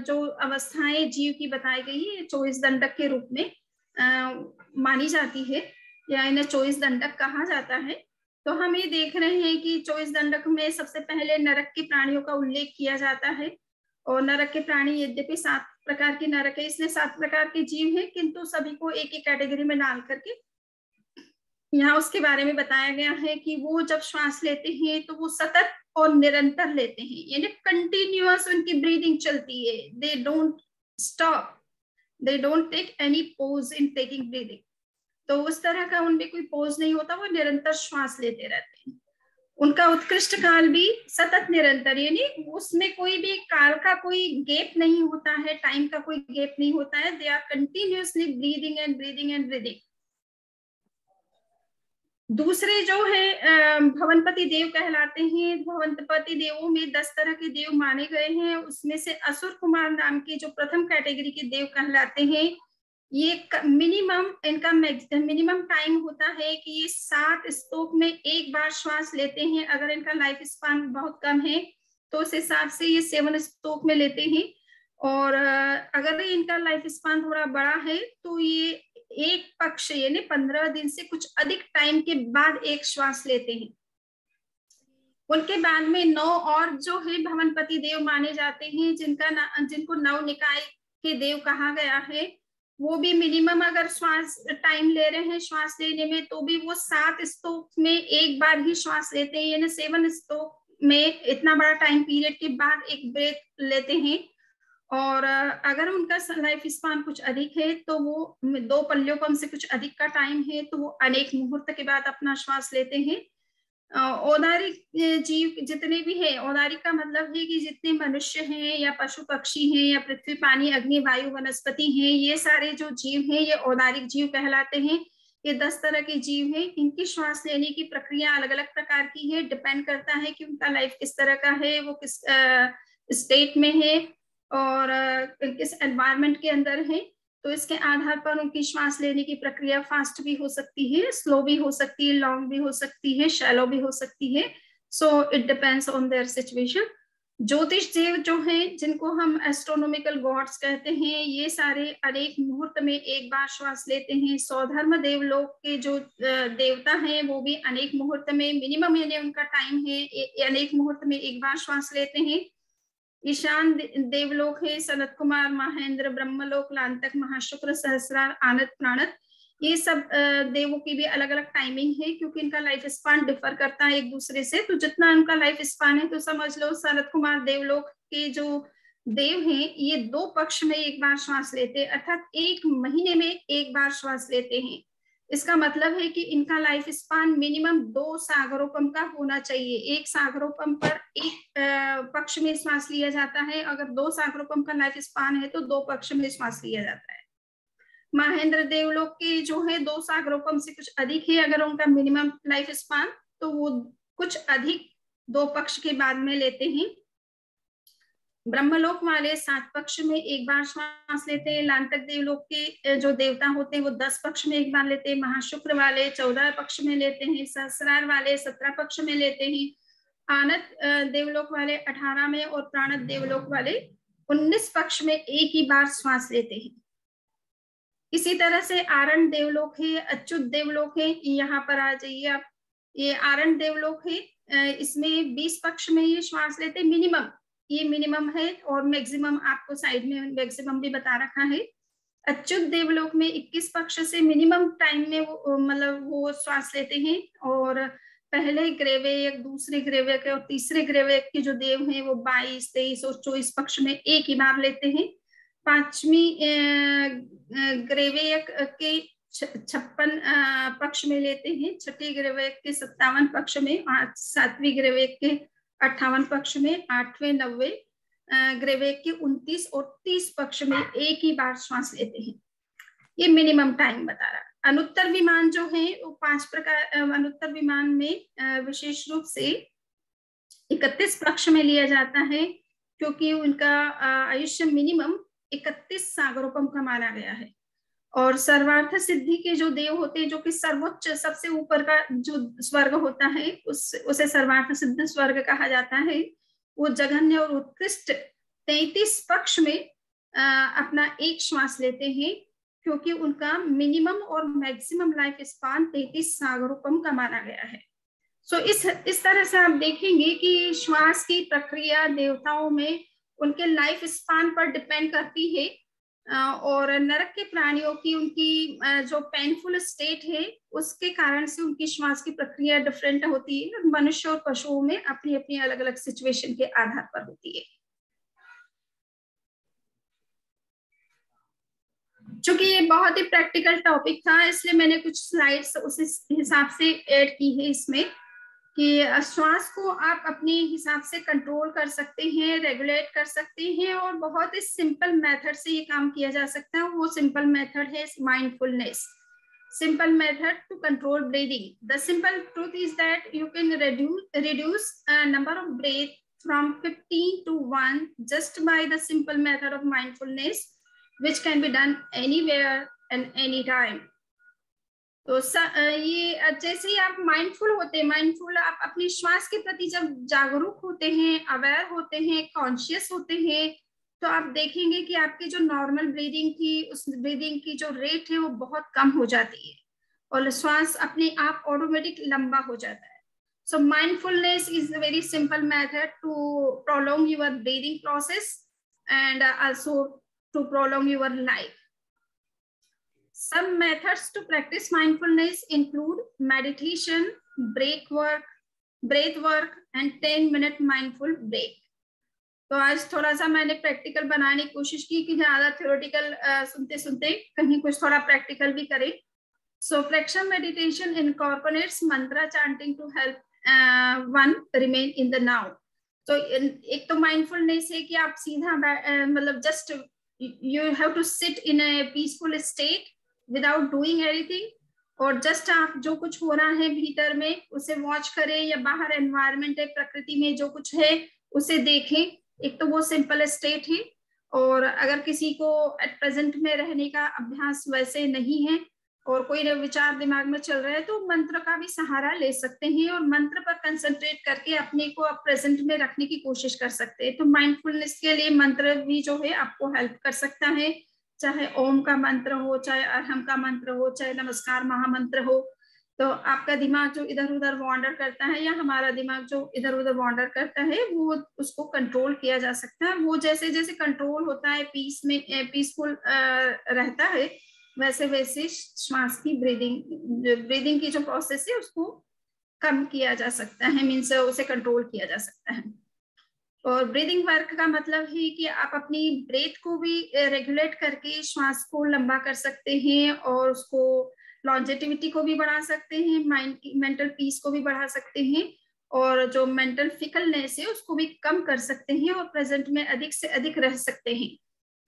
जो अवस्थाएं जीव की बताई गई है, 24 दंडक के रूप में मानी जाती है, या इन्हें 24 दंडक कहा जाता है। तो हम ये देख रहे हैं कि 24 दंडक में सबसे पहले नरक के प्राणियों का उल्लेख किया जाता है, और नरक के प्राणी यद्यपि 7 प्रकार के नरक है, इसलिए 7 प्रकार के जीव हैं, किंतु सभी को एक एक कैटेगरी में डाल करके यहाँ उसके बारे में बताया गया है कि वो जब श्वास लेते हैं तो वो सतत और निरंतर लेते हैं, यानी कंटिन्यूअस उनकी ब्रीदिंग चलती है। They don't stop, they don't take any pause in taking breathing. तो उस तरह का उनमें कोई पॉज नहीं होता, वो निरंतर श्वास लेते रहते हैं। उनका उत्कृष्ट काल भी सतत निरंतर, यानी उसमें कोई भी काल का कोई गैप नहीं होता है, टाइम का कोई गैप नहीं होता है। They are continuously breathing and breathing and breathing. दूसरे जो है भवनपति देव कहलाते हैं। भवनपति देवों में 10 तरह के देव माने गए हैं। उसमें से असुर कुमार नाम के जो प्रथम कैटेगरी के देव कहलाते हैं, ये मिनिमम इनका मिनिमम टाइम होता है कि ये 7 स्तोक में एक बार श्वास लेते हैं। अगर इनका लाइफ स्पान बहुत कम है तो उस हिसाब से ये 7 स्तोक में लेते हैं, और अगर इनका लाइफ स्पान थोड़ा बड़ा है तो ये एक पक्ष यानी 15 दिन से कुछ अधिक टाइम के बाद एक श्वास लेते हैं। उनके बाद में 9 और जो है भवनपति देव माने जाते हैं, जिनको नव निकाय के देव कहा गया है। वो भी मिनिमम अगर श्वास टाइम ले रहे हैं श्वास लेने में, तो भी वो 7 स्तोक में एक बार ही श्वास लेते हैं, यानी 7 स्तोक में इतना बड़ा टाइम पीरियड के बाद एक ब्रेक लेते हैं। और अगर उनका लाइफ स्पान कुछ अधिक है तो वो 2 पल्योपम से कुछ अधिक का टाइम है तो वो अनेक मुहूर्त के बाद अपना श्वास लेते हैं। औदारिक जीव जितने भी हैं, औदारिक का मतलब है कि जितने मनुष्य हैं या पशु पक्षी हैं या पृथ्वी पानी अग्नि वायु वनस्पति हैं, ये सारे जो जीव हैं ये औदारिक जीव कहलाते हैं। ये 10 तरह के जीव हैं। इनकी श्वास लेने की प्रक्रिया अलग अलग प्रकार की है, डिपेंड करता है कि उनका लाइफ किस तरह का है, वो किस स्टेट में है और किस एनवायरनमेंट के अंदर है। तो इसके आधार पर उनकी श्वास लेने की प्रक्रिया फास्ट भी हो सकती है, स्लो भी हो सकती है, लॉन्ग भी हो सकती है, शैलो भी हो सकती है। So it depends on their situation. ज्योतिष देव जो हैं, जिनको हम एस्ट्रोनॉमिकल गॉड्स कहते हैं, ये सारे अनेक मुहूर्त में एक बार श्वास लेते हैं। स्वधर्म देवलोक के जो देवता हैं वो भी अनेक मुहूर्त में मिनिमम यानी उनका टाइम है अनेक मुहूर्त में एक बार श्वास लेते हैं। ईशान देवलोक है, सनत कुमार, महेंद्र, ब्रह्मलोक, लांतक, महाशुक्र, सहस्रार, आनत, प्राणत, ये सब देवों की भी अलग अलग टाइमिंग है, क्योंकि इनका लाइफ स्पान डिफर करता है एक दूसरे से। तो जितना इनका लाइफ स्पान है तो समझ लो सनत कुमार देवलोक के जो देव हैं ये 2 पक्ष में एक बार श्वास लेते हैं, अर्थात 1 महीने में एक बार श्वास लेते हैं। इसका मतलब है कि इनका लाइफ स्पान मिनिमम 2 सागरोपम का होना चाहिए। 1 सागरोपम पर 1 पक्ष में श्वास लिया जाता है। अगर 2 सागरोपम का लाइफ स्पान है तो 2 पक्ष में श्वास लिया जाता है। महेंद्र देवलोक के जो है 2 सागरोपम से कुछ अधिक है अगर उनका मिनिमम लाइफ स्पान, तो वो कुछ अधिक 2 पक्ष के बाद में लेते हैं। ब्रह्मलोक वाले 7 पक्ष में एक बार श्वास लेते हैं। लांतक देवलोक के जो देवता होते हैं वो 10 पक्ष में एक बार लेते हैं। महाशुक्र वाले 14 पक्ष में लेते हैं। सहस्रार वाले 17 पक्ष में लेते हैं। आनत देवलोक वाले 18 में और प्राणत देवलोक वाले 19 पक्ष में एक ही बार श्वास लेते हैं। इसी तरह से आरण देवलोक है, अच्युत देवलोक है, यहाँ पर आ जाइए आप। ये आरण देवलोक है, इसमें 20 पक्ष में ये श्वास लेते मिनिमम, ये मिनिमम है, और मैक्सिमम आपको साइड में मैक्सिमम भी बता रखा है। अच्युत देवलोक में 21 पक्ष से मिनिमम टाइम में वो मतलब वो श्वास लेते हैं। और पहले ग्रेवेयक, दूसरे ग्रेवेयक और तीसरे ग्रेवेयक के जो देव हैं वो 22, 23 और 24 पक्ष में एक ही बार लेते हैं। 5वीं ग्रेवेयक के 56 पक्ष में लेते हैं। 6ठी ग्रेवेयक के 57 पक्ष में, 7वीं ग्रेवेयक के 58 पक्ष में, 8वें 90 ग्रेवेयक के 29 और 30 पक्ष में एक ही बार श्वास लेते हैं। ये मिनिमम टाइम बता रहा है। अनुत्तर विमान जो है वो 5 प्रकार, अनुत्तर विमान में विशेष रूप से 31 पक्ष में लिया जाता है, क्योंकि उनका आयुष्य मिनिमम 31 सागरोपम का माना गया है। और सर्वार्थ सिद्धि के जो देव होते हैं, जो कि सर्वोच्च सबसे ऊपर का जो स्वर्ग होता है उसे सर्वार्थ सिद्ध स्वर्ग कहा जाता है। वो जघन्य और उत्कृष्ट 33 पक्ष में अपना एक श्वास लेते हैं, क्योंकि उनका मिनिमम और मैक्सिमम लाइफ स्पान 33 सागरोपम का माना गया है। सो इस तरह से आप देखेंगे कि श्वास की प्रक्रिया देवताओं में उनके लाइफ स्पान पर डिपेंड करती है। और नरक के प्राणियों की उनकी जो पेनफुल स्टेट है उसके कारण से उनकी श्वास की प्रक्रिया डिफरेंट होती है। मनुष्य और पशुओं में अपनी अपनी अलग अलग सिचुएशन के आधार पर होती है। चूंकि ये बहुत ही प्रैक्टिकल टॉपिक था, इसलिए मैंने कुछ स्लाइड्स उस हिसाब से ऐड की है इसमें। कि श्वास को आप अपने हिसाब से कंट्रोल कर सकते हैं, रेगुलेट कर सकते हैं, और बहुत ही सिंपल मेथड से ये काम किया जा सकता है। वो सिंपल मेथड है mindfulness, simple method to control breathing. The simple truth is that you can reduce number of breath from 15 to 1 just by the simple method of mindfulness, which can be done anywhere and anytime. तो ये जैसे ही आप mindful होते हैं, mindful आप अपने श्वास के प्रति जब जागरूक होते हैं, अवेयर होते हैं, कॉन्शियस होते हैं, तो आप देखेंगे कि आपकी जो नॉर्मल ब्रीदिंग थी, उस ब्रीदिंग की जो रेट है वो बहुत कम हो जाती है और श्वास अपने आप ऑटोमेटिक लंबा हो जाता है। So mindfulness is a very simple method to prolong your breathing process and also to prolong your life. Some methods to practice mindfulness include meditation, breath work, and 10-minute mindful break. तो आज थोड़ा सा मैंने practical बनाने की कोशिश की कि ज्यादा थ्योरेटिकल सुनते सुनते कहीं कुछ थोड़ा प्रैक्टिकल भी करें. So fractional meditation incorporates mantra chanting to help one remain in the now. तो एक तो माइंडफुलनेस है कि आप सीधा मतलब just you have to sit in a peaceful state without doing anything, और जस्ट आप जो कुछ हो रहा है भीतर में उसे वॉच करें, या बाहर एनवायरनमेंट है, प्रकृति में जो कुछ है उसे देखें. एक तो वो सिंपल स्टेट है. और अगर किसी को एट प्रेजेंट में रहने का अभ्यास वैसे नहीं है और कोई विचार दिमाग में चल रहा है, तो मंत्र का भी सहारा ले सकते हैं और मंत्र पर कंसंट्रेट करके अपने को अब प्रेजेंट में रखने की कोशिश कर सकते हैं. तो माइंडफुलनेस के लिए मंत्र भी जो है आपको हेल्प कर सकता है, चाहे ओम का मंत्र हो, चाहे अरहम का मंत्र हो, चाहे नमस्कार महामंत्र हो. तो आपका दिमाग जो इधर उधर वॉन्डर करता है, या हमारा दिमाग जो इधर उधर वॉन्डर करता है, वो उसको कंट्रोल किया जा सकता है. वो जैसे जैसे कंट्रोल होता है, पीसफुल रहता है, वैसे वैसे श्वास की ब्रीदिंग की जो प्रोसेस है उसको कम किया जा सकता है, मीन्स उसे कंट्रोल किया जा सकता है. और ब्रीदिंग वर्क का मतलब है कि आप अपनी ब्रेथ को भी रेगुलेट करके श्वास को लंबा कर सकते हैं और उसको लॉन्जेटिविटी को भी बढ़ा सकते हैं, माइंड की मेंटल पीस को भी बढ़ा सकते हैं, और जो मेंटल फिकलनेस है उसको भी कम कर सकते हैं और प्रेजेंट में अधिक से अधिक रह सकते हैं.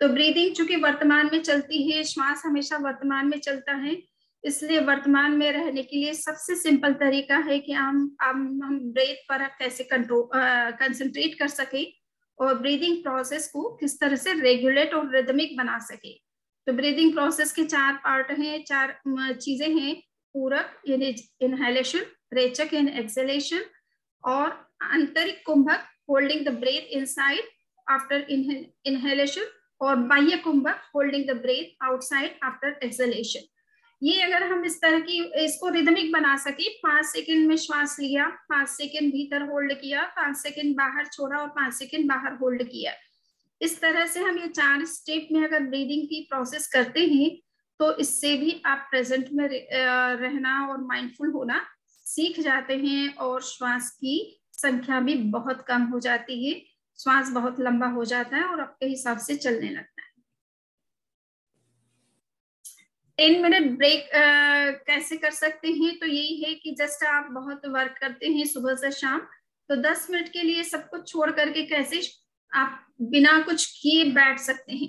तो ब्रीदिंग चूंकि वर्तमान में चलती है, श्वास हमेशा वर्तमान में चलता है, इसलिए वर्तमान में रहने के लिए सबसे सिंपल तरीका है कि हम ब्रेथ पर कैसे कंसंट्रेट कर सके और ब्रीदिंग प्रोसेस को किस तरह से रेगुलेट और रिदमिक बना सके. तो ब्रीदिंग प्रोसेस के 4 पार्ट हैं, 4 चीजें हैं. पूरक यानी इनहेलेशन, रेचक यानी एक्सहेलेशन, और आंतरिक कुंभक holding the breath inside after inhalation, और बाह्य कुंभक holding the breath outside after exhalation. ये अगर हम इस तरह की इसको रिदमिक बना सके, 5 सेकंड में श्वास लिया, 5 सेकंड भीतर होल्ड किया, 5 सेकंड बाहर छोड़ा और 5 सेकंड बाहर होल्ड किया, इस तरह से हम ये 4 स्टेप में अगर ब्रीदिंग की प्रोसेस करते हैं, तो इससे भी आप प्रेजेंट में रहना और माइंडफुल होना सीख जाते हैं, और श्वास की संख्या भी बहुत कम हो जाती है, श्वास बहुत लंबा हो जाता है और आपके हिसाब से चलने लगता है. 10 मिनट ब्रेक कैसे कर सकते हैं? तो यही है कि जस्ट आप बहुत वर्क करते हैं सुबह से शाम, तो 10 मिनट के लिए सब कुछ छोड़ करके कैसे आप बिना कुछ किए बैठ सकते हैं.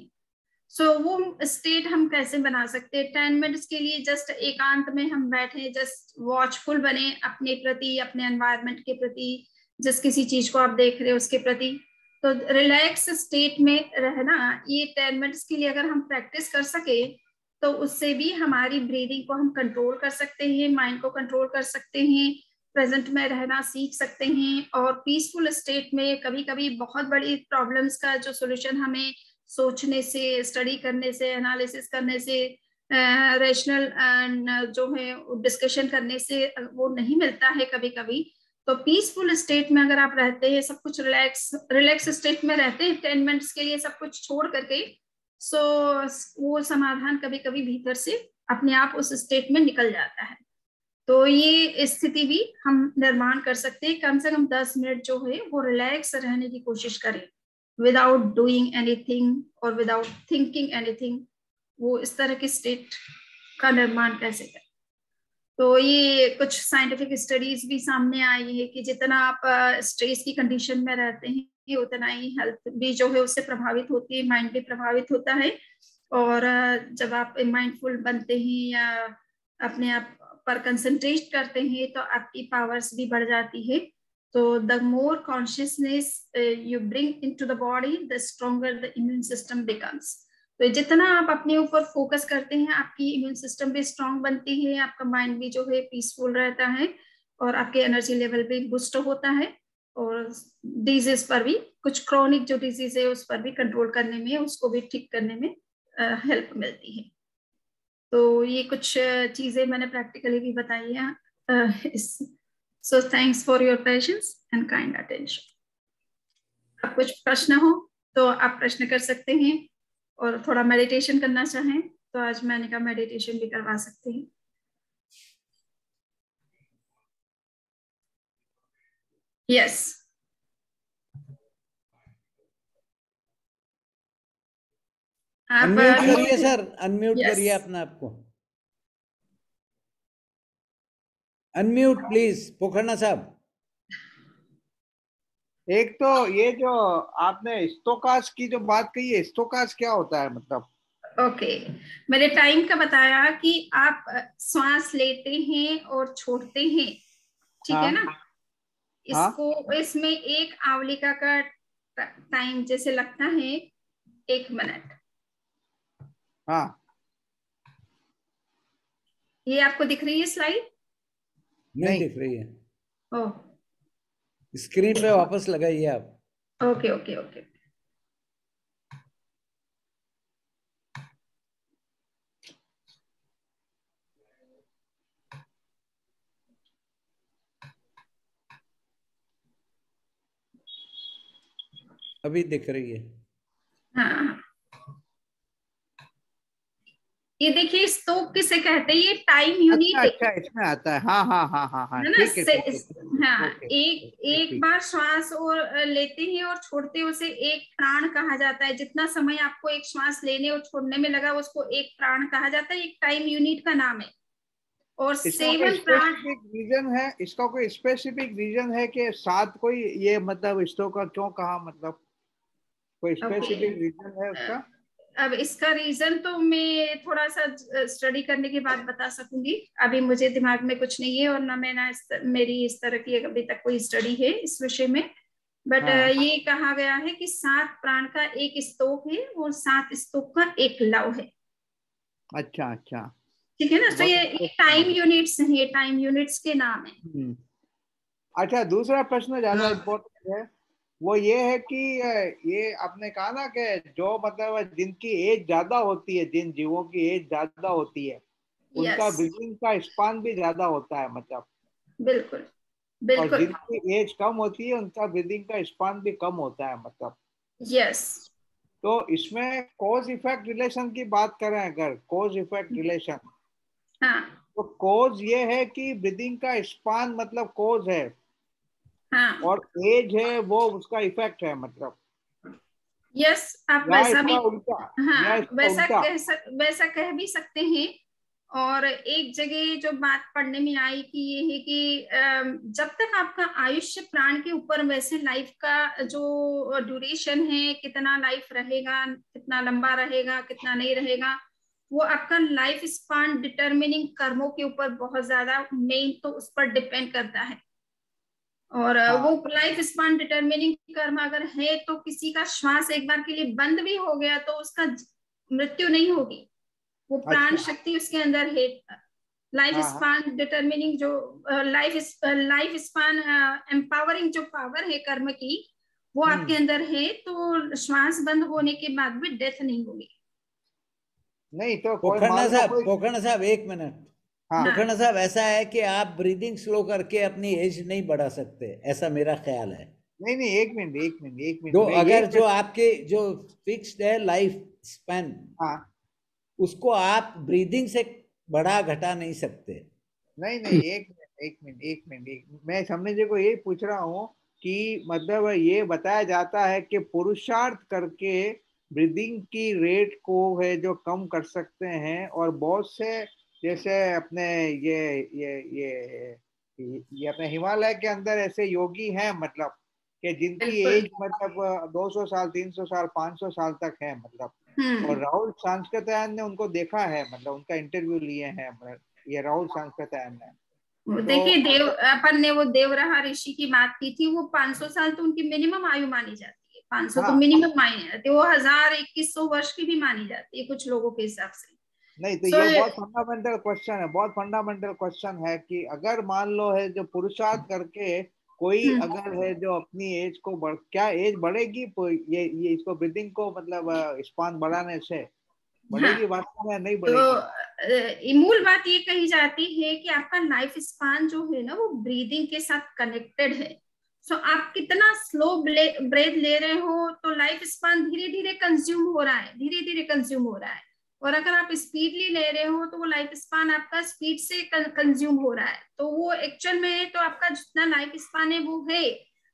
वो स्टेट हम कैसे बना सकते हैं? 10 मिनट्स के लिए जस्ट एकांत में हम बैठे, जस्ट वॉचफुल बने अपने प्रति, अपने एनवायरनमेंट के प्रति, जिस किसी चीज को आप देख रहे हो उसके प्रति. तो रिलैक्स स्टेट में रहना, ये 10 मिनट्स के लिए अगर हम प्रैक्टिस कर सके, तो उससे भी हमारी ब्रीदिंग को हम कंट्रोल कर सकते हैं, माइंड को कंट्रोल कर सकते हैं, प्रेजेंट में रहना सीख सकते हैं, और पीसफुल स्टेट में कभी कभी बहुत बड़ी प्रॉब्लम्स का जो सोल्यूशन हमें सोचने से, स्टडी करने से, एनालिसिस करने से, रैशनल जो है डिस्कशन करने से वो नहीं मिलता है कभी कभी. तो पीसफुल स्टेट में अगर आप रहते हैं, सब कुछ रिलैक्स स्टेट में रहते हैं 10 मिनट्स के लिए सब कुछ छोड़ करके, वो समाधान कभी कभी भीतर से अपने आप उस स्टेट में निकल जाता है. तो ये स्थिति भी हम निर्माण कर सकते हैं. कम से कम 10 मिनट जो है वो रिलैक्स रहने की कोशिश करें, विदाउट डूइंग एनीथिंग और विदाउट थिंकिंग एनीथिंग. वो इस तरह के स्टेट का निर्माण कैसे करें? तो ये कुछ साइंटिफिक स्टडीज भी सामने आई है कि जितना आप स्ट्रेस की कंडीशन में रहते हैं उतना ही हेल्थ भी जो है उससे प्रभावित होती है, माइंड भी प्रभावित होता है। और जब आप माइंडफुल बनते हैं या अपने आप पर कंसंट्रेट करते हैं तो आपकी पावर्स भी बढ़ जाती है। तो the more consciousness you bring into the body the stronger the immune system becomes. तो जितना आप अपने ऊपर फोकस करते हैं आपकी इम्यून सिस्टम भी स्ट्रांग बनती है, आपका माइंड भी जो है पीसफुल रहता है और आपके एनर्जी लेवल भी बूस्ट होता है। और डिजीज पर भी, कुछ क्रोनिक जो डिजीज है उस पर भी कंट्रोल करने में, उसको भी ठीक करने में हेल्प मिलती है। तो ये कुछ चीजें मैंने प्रैक्टिकली भी बताई है। So thanks for your patience and kind attention. आप कुछ प्रश्न हो तो आप प्रश्न कर सकते हैं, और थोड़ा मेडिटेशन करना चाहें तो आज मैंने कहा मेडिटेशन भी करवा सकते हैं। यस, आप अनम्यूट करिए सर, अनम्यूट यस, करिए अपने आप को, अनम्यूट प्लीज पोखरना साहब। एक तो ये जो आपने स्टोकास की जो बात कही है, स्टोकास क्या होता है मतलब? ओके, मैंने टाइम का बताया कि आप श्वास लेते हैं और छोड़ते हैं, ठीक है हाँ ना। हाँ इसको, इसमें एक आवलिका का टाइम जैसे लगता है 1 मिनट। हाँ। ये आपको दिख रही है स्लाइड? नहीं नहीं। दिख रही है, ओह, स्क्रीन पे वापस लगाइए आप। Okay okay okay. अभी दिख रही है। हाँ, ये देखिए स्तोक किसे कहते हैं, ये टाइम अच्छा यूनिट अच्छा, इसमें आता है। हाँ हाँ हाँ हाँ हाँ, है ना। ठीक है ठीक है ठीक है। हाँ, ओके एक ओके, एक ठीक। बार श्वास और लेते हैं और छोड़ते हैं, उसे एक प्राण कहा जाता है। जितना समय आपको एक श्वास लेने और छोड़ने में लगा उसको एक प्राण कहा जाता है, एक टाइम यूनिट का नाम है। और इसका कोई 7 प्राण, स्पेसिफिक रीजन है? इसका कोई स्पेसिफिक रीजन है कि साथ कोई ये मतलब स्टोका क्यों कहा, मतलब कोई ओके, स्पेसिफिक रीजन है उसका? अब इसका रीजन तो मैं थोड़ा सा स्टडी करने के बाद बता सकूंगी, अभी मुझे दिमाग में कुछ नहीं है और ना मैं ना मेरी इस तरह की अभी तक कोई स्टडी है इस विषय में। बट हाँ। ये कहा गया है कि 7 प्राण का एक स्तोक है और 7 स्तोक का एक लव है। अच्छा अच्छा, ठीक है ना। तो बहुत ये इंटरेस्टिंग टाइम है। यूनिट्स हैं, ये टाइम यूनिट्स के नाम है। अच्छा, दूसरा प्रश्न ज्यादा इम्पोर्टेंट है। वो ये है कि ये आपने कहा ना कि जो मतलब जिनकी एज ज्यादा होती है, जिन जीवों की एज ज्यादा होती है, यस, उनका ब्रीदिंग का स्पान भी ज्यादा होता है मतलब। बिल्कुल और बिल्कुल। जिनकी एज कम होती है उनका ब्रीदिंग का स्पान भी कम होता है मतलब। यस, तो इसमें कॉज इफेक्ट रिलेशन की बात करें, अगर कॉज इफेक्ट रिलेशन, हाँ तो कॉज ये है कि ब्रीदिंग का स्पान मतलब कॉज है, हाँ। और एज है वो उसका इफेक्ट है मतलब। यस, आप या वैसा भी, इसका उल्टा, या हाँ इसका उल्टा। वैसा कह भी सकते हैं। और एक जगह जो बात पढ़ने में आई कि ये है कि जब तक आपका आयुष्य प्राण के ऊपर, वैसे लाइफ का जो ड्यूरेशन है, कितना लाइफ रहेगा, कितना लंबा रहेगा, कितना नहीं रहेगा, वो आपका लाइफ स्पान डिटरमिनिंग कर्मों के ऊपर बहुत ज्यादा मेन तो उस पर डिपेंड करता है। और वो हाँ लाइफ स्पान डिटरमिनिंग कर्म अगर है तो किसी का श्वास एक बार के लिए बंद भी हो गया तो उसका मृत्यु नहीं होगी, वो प्राण अच्छा। शक्ति उसके अंदर है। लाइफ हाँ हाँ। स्पान डिटरमिनिंग जो लाइफ स्पान एम्पावरिंग जो पावर है कर्म की, वो आपके अंदर है, तो श्वास बंद होने के बाद भी डेथ नहीं होगी। नहीं तो कोई पोखरना मान लो साहब, कोई। पोखरना साहब एक मिनट। हाँ। पोखरना हाँ, साहब ऐसा है कि आप ब्रीदिंग स्लो करके अपनी एज नहीं बढ़ा सकते, ऐसा मेरा ख्याल है। नहीं नहीं, एक मिनट एक मिनट एक मिनट, जो मैं यही अगर जो आपके जो फिक्स्ड है लाइफ स्पैन, हाँ। उसको आप ब्रीदिंग से बढ़ा घटा नहीं सकते। नहीं नहीं, एक मिनट एक मिनट एक मिनट मैं समझने को यही पूछ रहा हूँ कि मतलब ये बताया जाता है कि पुरुषार्थ करके ब्रीदिंग की रेट को है जो कम कर सकते हैं, और बहुत से जैसे अपने ये अपने हिमालय के अंदर ऐसे योगी हैं, मतलब कि जिनकी बिल्कुल। एज मतलब 200 साल, 300 साल, 500 साल तक है, मतलब। और राहुल सांस्कृत्यायन ने उनको देखा है, मतलब उनका इंटरव्यू लिए हैं, मतलब ये राहुल सांस्कृत्यायन ने। देखिए, तो अपन ने वो देवरहा ऋषि की बात की थी, वो 500 साल तो उनकी मिनिमम आयु मानी जाती है। 500 तो हाँ, मिनिमम मानी जाती है, वो 1000-2100 वर्ष की भी मानी जाती है कुछ लोगों के हिसाब से। नहीं तो सो ये बहुत फंडामेंटल क्वेश्चन है, बहुत फंडामेंटल क्वेश्चन है कि अगर मान लो है जो पुरुषार्थ करके कोई अगर है जो अपनी एज को क्या एज बढ़ेगी, ये इसको ब्रीदिंग को मतलब स्पान बढ़ाने से हाँ, बढ़ेगी, वास्तव में नहीं तो बढ़ेगी। मूल बात ये कही जाती है कि आपका लाइफ स्पान जो है ना, वो ब्रीदिंग के साथ कनेक्टेड है। सो आप कितना स्लो ब्रेथ ले रहे हो, तो लाइफ स्पान धीरे धीरे कंज्यूम हो रहा है, धीरे धीरे कंज्यूम हो रहा है। और अगर आप स्पीडली ले रहे हो, तो वो लाइफ स्पान आपका स्पीड से कंज्यूम हो रहा है। तो वो एक्चुअल में तो आपका जितना लाइफ स्पान है वो है,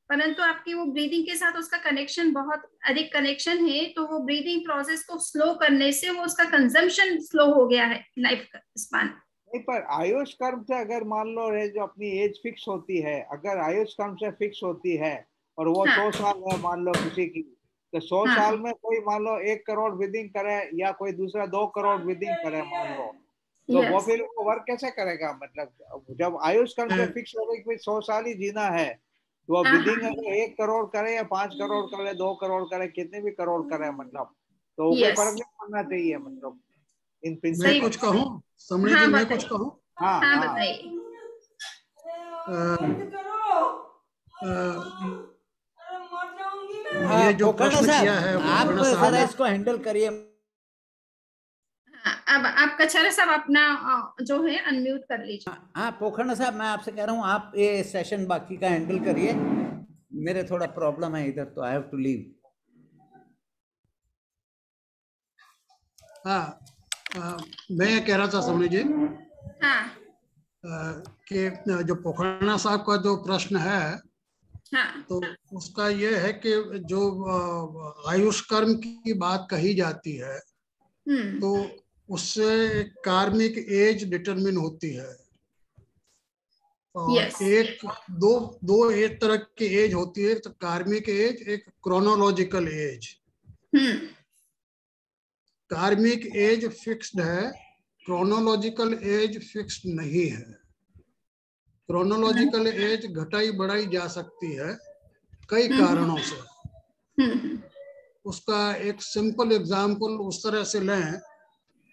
परंतु आपकी वो ब्रीदिंग के साथ उसका कनेक्शन बहुत अधिक कनेक्शन है। तो वो ब्रीदिंग प्रोसेस को स्लो करने से वो उसका कंजम्पशन स्लो हो गया है लाइफ स्पान। नहीं, पर आयुष कर्म से अगर मान लो है जो अपनी एज फिक्स होती है, अगर आयुष कर्म से फिक्स होती है और वो 100 हाँ, साल है मान लो किसी की, तो 100 साल हाँ, में कोई मान लो 1 करोड़ ब्रीदिंग करे या कोई दूसरा 2 करोड़ ब्रीदिंग करे मान लो, तो वो यस, फिर वो वर्क कैसे करेगा? मतलब जब आयुष कर्म से फिक्स हो गई कि 100 साल ही जीना है, तो वो हाँ, ब्रीदिंग हाँ, अगर 1 करोड़ करे या 5 करोड़ करे, 2 करोड़ करे, कितने भी करोड़ करे, मतलब तो कोई यस, फर्क नहीं पड़ना चाहिए, मतलब इन मैं सही। प्रिंसिपल। कुछ कहूँ, समणी हाँ जी, मैं कुछ बताइए, कहूँ। हाँ हाँ हाँ। बताइए। ये जो पोखरना प्रश्न किया साहब, है आप पोखरना साहब जरा ने, इसको हैंडल करिए। हाँ, अब आप कचहरा साहब अपना जो है अनम्यूट कर लीजिए। हाँ पोखरना साहब, मैं आपसे कह रहा हूँ आप ये सेशन बाकी का हैंडल करिए, मेरे थोड़ा प्रॉब्लम है इधर, तो आई हैव टू लीव। हाँ, मैं ये कह रहा था समणी जी हाँ, कि जो पोखरना साहब का जो प्रश्न है, हाँ, तो उसका ये है कि जो आयुष कर्म की बात कही जाती है, तो उससे कार्मिक एज डिटरमिन होती है। और यस, एक दो एक तरह की एज होती है, तो कार्मिक एज, एक क्रोनोलॉजिकल एज। कार्मिक एज फिक्स्ड है, क्रोनोलॉजिकल एज फिक्स्ड नहीं है। क्रोनोलॉजिकल एज घटाई बढ़ाई जा सकती है कई कारणों से। उसका एक सिंपल एग्जाम्पल उस तरह से लें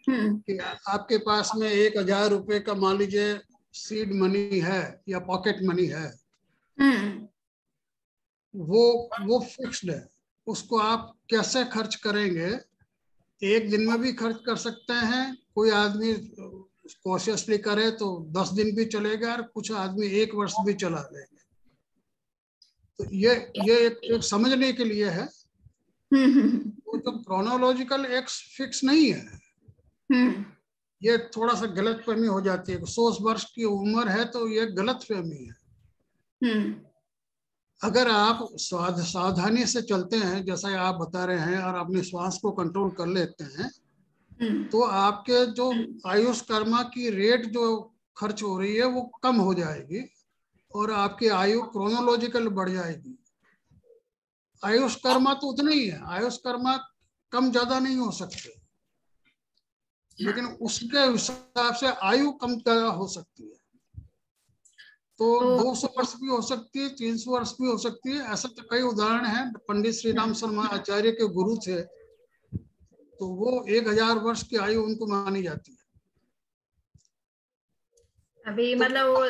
कि आपके पास में 1000 रुपए का मान लीजिए सीड मनी है या पॉकेट मनी है, वो फिक्स्ड है। उसको आप कैसे खर्च करेंगे, एक दिन में भी खर्च कर सकते हैं, कोई आदमी कॉशियसली करे तो 10 दिन भी चलेगा, और कुछ आदमी 1 वर्ष भी चला लेंगे। तो ये एक समझने के लिए है। वो जो क्रोनोलॉजिकल एक्स फिक्स नहीं है, ये थोड़ा सा गलत फहमी हो जाती है। 100 वर्ष की उम्र है तो ये गलत फहमी है। अगर आप सावधानी से चलते हैं, जैसा आप बता रहे हैं, और अपने श्वास को कंट्रोल कर लेते हैं, तो आपके जो आयुष कर्मा की रेट जो खर्च हो रही है वो कम हो जाएगी, और आपकी आयु क्रोनोलॉजिकल बढ़ जाएगी। आयुष कर्मा तो उतना ही है, आयुष कर्मा कम ज्यादा नहीं हो सकते, लेकिन उसके हिसाब से आयु कम ज्यादा हो सकती है। तो 200 वर्ष भी हो सकती है, 300 वर्ष भी हो सकती है। ऐसा तो कई उदाहरण हैं। पंडित श्री राम शर्मा आचार्य के गुरु थे, तो वो 1000 वर्ष की आयु उनको मानी जाती है। अभी तो मतलब वो,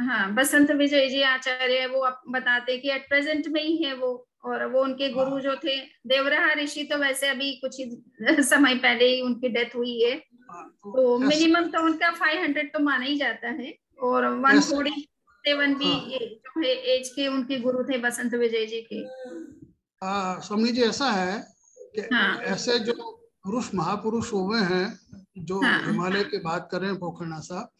हाँ, बसंत विजय जी आचार्य वो बताते कि एट प्रेजेंट में ही है वो, और वो उनके गुरु जो थे देवरहा ऋषि, तो वैसे अभी कुछ ही समय पहले ही उनकी डेथ हुई है। तो मिनिमम तो उनका 500 तो माना ही जाता है, और 147 भी जो है एज के उनके गुरु थे बसंत विजय जी के। समझ लीजिए ऐसा है कि ऐसे जो पुरुष महापुरुष हुए हैं, जो हिमालय की बात कर रहे हैं पोखरना साहब,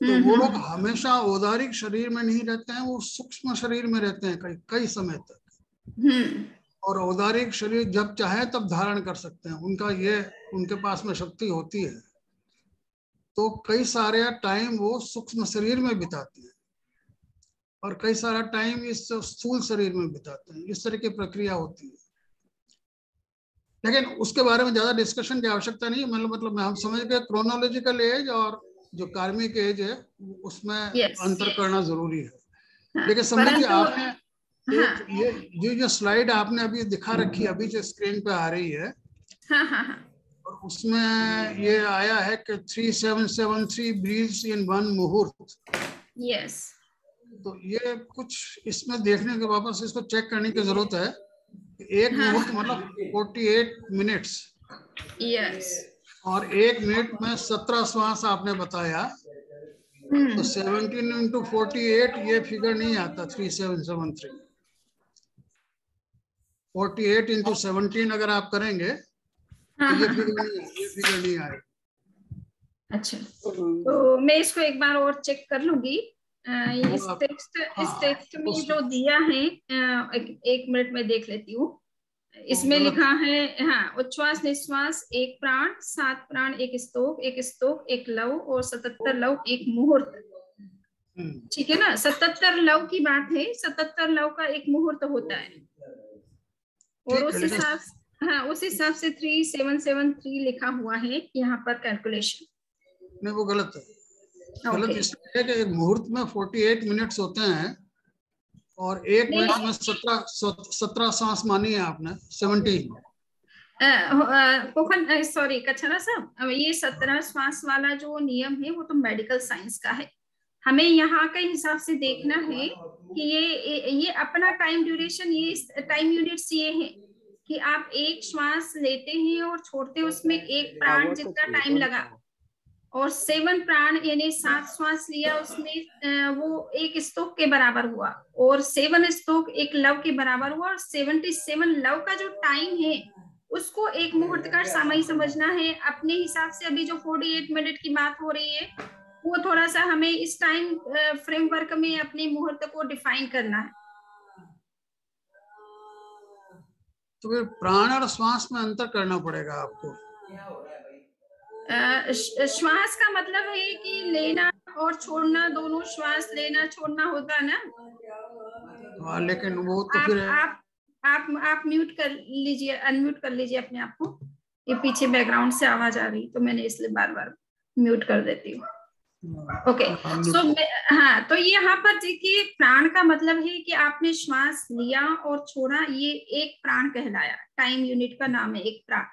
तो वो लोग हमेशा औदारिक शरीर में नहीं रहते हैं, वो सूक्ष्म शरीर में रहते हैं कई समय तक। और औदारिक शरीर जब चाहे तब धारण कर सकते हैं, उनका ये उनके पास में शक्ति होती है। तो कई सारे टाइम वो सूक्ष्म शरीर में बिताते हैं और कई सारा टाइम इस स्थूल शरीर में बिताते हैं। इस तरह की प्रक्रिया होती है, लेकिन उसके बारे में ज्यादा डिस्कशन की आवश्यकता नहीं है। मतलब हम समझ गए क्रोनोलॉजिकल एज और जो कार्मिक एज है उसमें अंतर करना जरूरी है। लेकिन समझिए आपने एक जो स्लाइड आपने अभी दिखा रखी है, अभी जो स्क्रीन पे आ रही है, और उसमें ये आया है कि 3773 ब्रीथ्स इन वन मुहूर्त। यस, तो ये कुछ इसमें देखने के वापस इसको चेक करने की जरूरत है। एक मुहूर्त मतलब 48 मिनट्स। यस, और एक मिनट में 17 श्वास आपने बताया, तो 17 into 48 ये फिगर नहीं आता 3773। 48 into 17 अगर आप करेंगे तो ये फिगर नहीं आएगा। अच्छा, तो मैं इसको एक बार और चेक कर लूंगी। इस टेक्स्ट में जो दिया है, एक मिनट में देख लेती हूँ। इसमें लिखा है, हाँ, उच्छ्वास निश्वास 1 प्राण, 7 प्राण 1 स्तोक, 1 स्तोक 1 लव और 77 लव 1 मुहूर्त। ठीक है ना, 77 लव की बात है, 77 लव का 1 मुहूर्त होता है। और उस हिसाब से 3773 लिखा हुआ है यहाँ पर कैलकुलेशन। नहीं, वो गलत है। गलत इसलिए कि एक मुहूर्त में 48 मिनट्स होते हैं और एक मिनट में 17 सांस मानी है आपने, 17। सॉरी कच्छना साहब, ये 17 श्वास वाला जो नियम है वो तो मेडिकल साइंस का है। हमें यहाँ के हिसाब से देखना है कि ये अपना टाइम ड्यूरेशन, ये टाइम यूनिट्स ये है कि आप एक श्वास लेते हैं और छोड़ते हैं, उसमें 1 प्राण जितना टाइम लगा, और 7 प्राण यानी 7 श्वास लिया, उसमें वो 1 स्तोक के बराबर हुआ, और 7 स्तोक 1 लव के बराबर हुआ, और 77 लव का जो टाइम है उसको 1 मुहूर्त का समय समझना है अपने हिसाब से। अभी जो 48 मिनट की बात हो रही है वो थोड़ा सा हमें इस टाइम फ्रेमवर्क में अपने मुहूर्त को डिफाइन करना है। तो फिर प्राण और श्वास में अंतर करना पड़ेगा आपको। श्वास का मतलब है कि लेना और छोड़ना, दोनों श्वास लेना छोड़ना होता है ना। हाँ, लेकिन वो तो फिर आप म्यूट कर लीजिए, अनम्यूट कर लीजिए अपने आप को। ये पीछे बैकग्राउंड से आवाज आ रही तो मैंने इसलिए बार बार म्यूट कर देती हूँ। ओके, सो हाँ, तो यहाँ पर देखिए प्राण का मतलब है कि आपने श्वास लिया और छोड़ा, ये 1 प्राण कहलाया। टाइम यूनिट का नाम है 1 प्राण।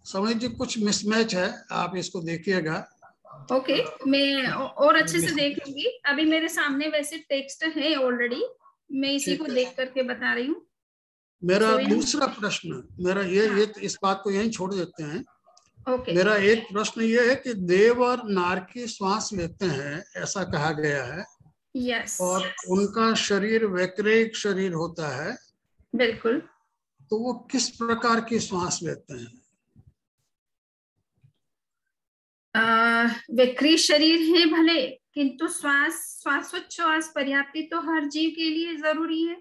समझ जी, कुछ मिसमैच है, आप इसको देखिएगा। ओके, मैं और अच्छे से देख लूंगी। अभी मेरे सामने वैसे टेक्स्ट है ऑलरेडी, मैं इसी को देख करके बता रही हूँ। मेरा दूसरा प्रश्न, मेरा ये इस बात को यहीं छोड़ देते हैं। मेरा एक प्रश्न ये है कि देव और नारकी श्वास लेते हैं, ऐसा कहा गया है। यस, और उनका शरीर वैक्रिक शरीर होता है। बिल्कुल। तो वो किस प्रकार की श्वास लेते हैं? वैक्रिक शरीर है भले, किंतु श्वासोच्छ्वास पर्याप्ति तो हर जीव के लिए जरूरी है।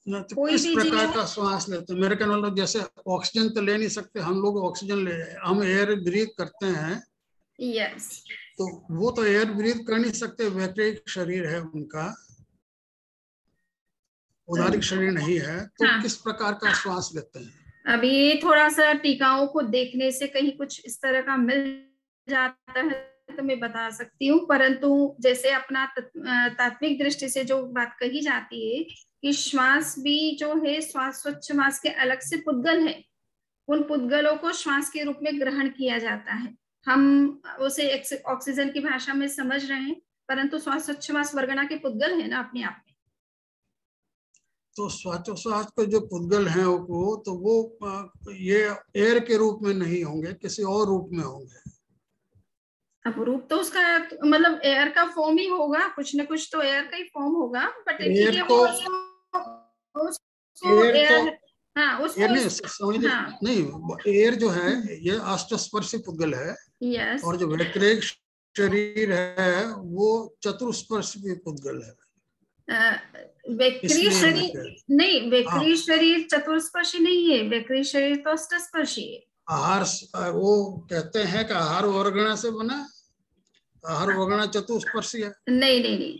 तो किस प्रकार का श्वास लेते हैं? मेरे कहने वाला, जैसे ऑक्सीजन तो ले नहीं सकते हम लोग, ऑक्सीजन ले, हम एयर ब्रीथ करते हैं। यस, तो वो तो एयर ब्रीथ कर नहीं सकते, वैक्रिक शरीर है उनका, उदारिक शरीर नहीं है। तो किस प्रकार का श्वास लेते हैं? अभी थोड़ा सा टीकाओं को देखने से कहीं कुछ इस तरह का मिल जाता है तो मैं बता सकती हूँ, परंतु जैसे अपना तात्विक दृष्टि से जो बात कही जाती है कि श्वास भी जो है, श्वासोच्छ्वास के अलग से पुद्गल है, उन पुद्गलों को श्वास के रूप में ग्रहण किया जाता है। हम उसे ऑक्सीजन की भाषा में समझ रहे हैं, परंतु श्वासोच्छ्वास वर्गना के पुद्गल है ना अपने आप में। तो श्वासोच्छ्वास के जो पुद्गल हैं वो तो वो ये एयर के रूप में नहीं होंगे, किसी और रूप में होंगे। अब रूप तो उसका मतलब एयर का फॉर्म ही होगा, कुछ न कुछ तो एयर का ही फॉर्म होगा। बट एयर को नहीं, एयर जो है ये अष्टस्पर्शी पुद्गल है। यस, और जो वैक्रिक शरीर है वो चतुष्पर्शी पुद्गल है। वैक्रिक शरीर नहीं, वैक्रिक शरीर चतुष्पर्शी नहीं है, वैक्रिक शरीर तो अष्टस्पर्शी है। आहार वो कहते हैं कि आहार वर्गणा से बना, आहार वर्गणा चतुष्पर्शी है। नहीं नहीं नहीं,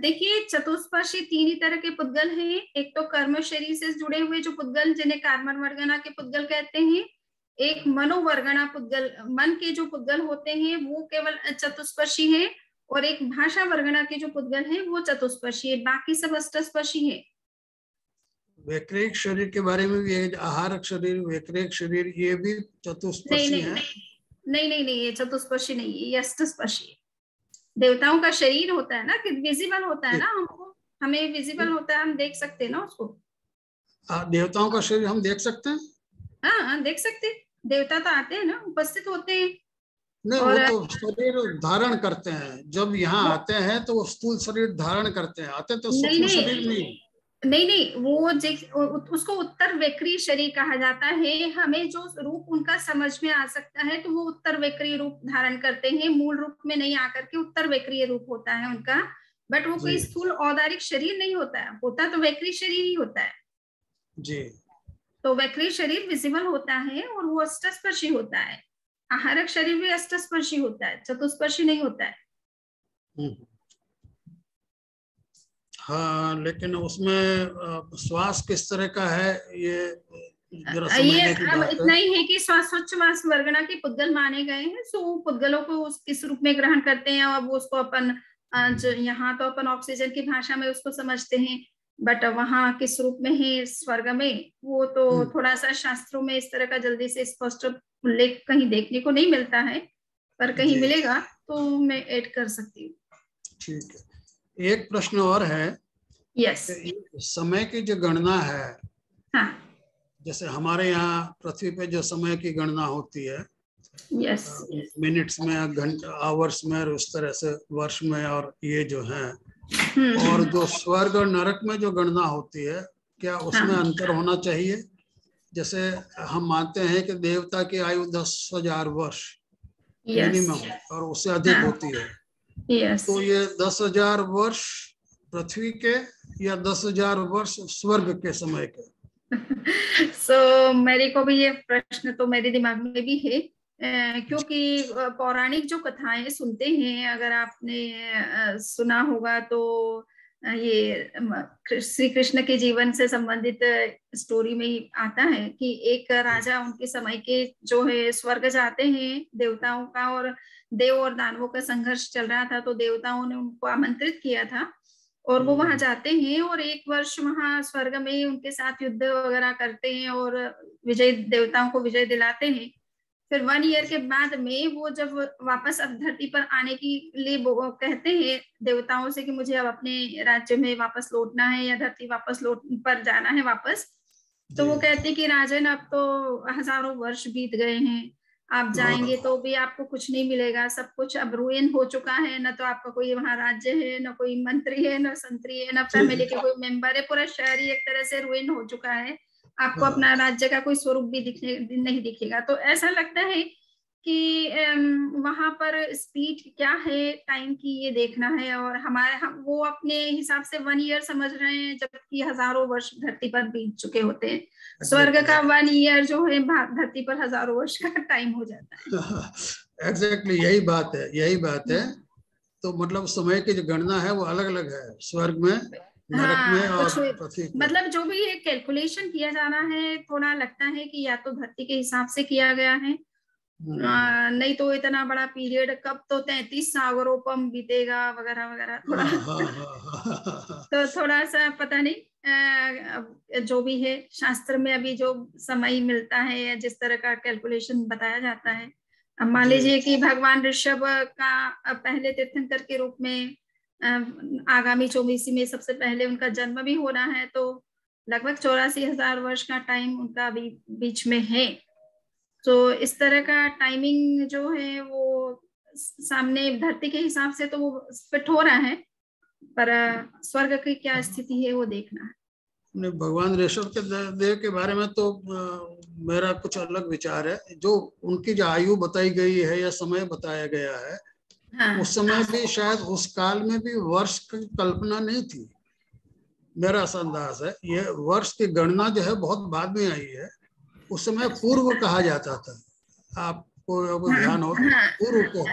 देखिए चतुष्पर्शी तीन ही तरह के पुद्गल हैं। एक तो कर्म शरीर से जुड़े हुए जो पुद्गल जिन्हें कर्म वर्गणा के पुद्गल कहते हैं, एक मनोवर्गणा पुद्गल, मन के जो पुद्गल होते हैं वो केवल चतुष्पर्शी है, और एक भाषा वर्गणा के जो पुद्गल हैं वो चतुष्पर्शी है, बाकी सब अष्टस्पर्शी है। वैक्रिक शरीर के बारे में भी है, आहारक शरीर, वैक्रिक शरीर, ये भी चतुष्पर्शी है। नहीं नहीं नहीं, ये चतुष्पर्शी नहीं है, ये अष्टस्पर्शी है। देवताओं का शरीर होता है ना, कि विजिबल होता है ना, हमको, हमें विजिबल होता है, हम देख सकते हैं ना उसको। देवताओं का शरीर हम देख सकते हैं? हाँ देख सकते हैं, देवता तो आते हैं ना, उपस्थित होते हैं। नहीं, वो तो शरीर धारण करते हैं, जब यहाँ आते हैं तो वो स्थूल शरीर धारण करते हैं, आते तो सूक्ष्म शरीर नहीं, वो उसको उत्तर वैक्री शरीर कहा जाता है। हमें जो रूप उनका समझ में आ सकता है तो वो उत्तर वैक्री रूप धारण करते हैं, मूल रूप में नहीं आकर के उत्तर वैक्री रूप होता है उनका। बट वो कोई स्थूल औदारिक शरीर नहीं होता है, होता तो वैक्री शरीर ही होता है जी। तो वैक्री शरीर विजिबल होता है और वो अष्टस्पर्शी होता है। आहारक शरीर भी अष्टस्पर्शी होता है, चतुष्पर्शी नहीं होता है। हाँ, लेकिन उसमें श्वास किस तरह का है ये जरा ये समझने की अब बात इतना है। ही है कि श्वासोच्छ्वास वर्गणा के पुद्गल माने गए हैं, सो पुद्गलों को किस रूप में ग्रहण करते हैं, और वो उसको अपन जो यहाँ तो अपन ऑक्सीजन की भाषा में उसको समझते हैं, बट वहां किस रूप में है स्वर्ग में, वो तो थोड़ा सा शास्त्रों में इस तरह का जल्दी से स्पष्ट उल्लेख कहीं देखने को नहीं मिलता है, पर कहीं मिलेगा तो मैं ऐड कर सकती हूँ। ठीक है, एक प्रश्न और है। यस। समय की जो गणना है, हाँ, जैसे हमारे यहाँ पृथ्वी पे जो समय की गणना होती है, यस, मिनट्स में, घंटे, आवर्स में, और उस तरह से वर्ष में, और ये जो है, और जो स्वर्ग और नरक में जो गणना होती है, क्या उसमें अंतर होना चाहिए? जैसे हम मानते हैं कि देवता की आयु 10,000 वर्ष मिनिमम, और उससे अधिक होती है। तो ये 10,000 वर्ष पृथ्वी के या 10,000 वर्ष स्वर्ग के समय के? मेरे को भी ये प्रश्न तो मेरे दिमाग में भी है, क्योंकि पौराणिक जो कथाएं सुनते हैं, अगर आपने सुना होगा तो ये श्री कृष्ण के जीवन से संबंधित स्टोरी में ही आता है कि एक राजा उनके समय के जो है स्वर्ग जाते हैं देवताओं का, और देव और दानवों का संघर्ष चल रहा था, तो देवताओं ने उनको आमंत्रित किया था और वो वहां जाते हैं और एक वर्ष वहां स्वर्ग में उनके साथ युद्ध वगैरह करते हैं और विजय, देवताओं को विजय दिलाते हैं। फिर 1 ईयर के बाद में वो जब वापस अब धरती पर आने के लिए वो कहते हैं देवताओं से कि मुझे अब अपने राज्य में वापस लौटना है या धरती वापस लौट पर जाना है वापस, तो वो कहते हैं कि राजन अब तो हजारों वर्ष बीत गए हैं, आप जाएंगे तो भी आपको कुछ नहीं मिलेगा, सब कुछ अब रुइन हो चुका है, न तो आपका कोई वहां राज्य है, न कोई मंत्री है, न संतरी है, न फैमिली के कोई मेंबर है, पूरा शहर ही एक तरह से रुइन हो चुका है, आपको अपना राज्य का कोई स्वरूप भी नहीं दिखेगा। तो ऐसा लगता है कि वहां पर स्पीड क्या है टाइम की ये देखना है, और हम वो अपने हिसाब से 1 ईयर समझ रहे हैं जबकि हजारों वर्ष धरती पर बीत चुके होते हैं। स्वर्ग का 1 ईयर जो है धरती पर हजारों वर्ष का टाइम हो जाता है। एग्जैक्टली यही बात है। तो मतलब समय की जो गणना है वो अलग अलग है स्वर्ग में, नरक में और पृथ्वी में। मतलब जो भी कैलकुलेशन किया जाना है, थोड़ा लगता है कि या तो धरती के हिसाब से किया गया है, नहीं तो इतना बड़ा पीरियड कब तो 33 सागरोपम बीतेगा वगैरह वगैरह, थोड़ा तो थोड़ा सा पता नहीं, जो भी है शास्त्र में अभी जो समय मिलता है या जिस तरह का कैलकुलेशन बताया जाता है, अब मान लीजिए कि भगवान ऋषभ का पहले तीर्थंकर के रूप में आगामी 24 में सबसे पहले उनका जन्म भी हो रहा है, तो लगभग 84,000 वर्ष का टाइम उनका अभी बीच में है। तो इस तरह का टाइमिंग जो है वो सामने धरती के हिसाब से तो वो फिट हो रहा है, पर स्वर्ग की क्या स्थिति है वो देखना है। भगवान ऋषभ के देव के बारे में तो मेरा कुछ अलग विचार है। जो उनकी जो आयु बताई गई है या समय बताया गया है, उस समय भी शायद उस काल में भी वर्ष की कल्पना नहीं थी, मेरा ऐसा अंदाज है। ये वर्ष की गणना जो है बहुत बाद में आई है, उस समय पूर्व कहा जाता था। आपको ध्यान हो,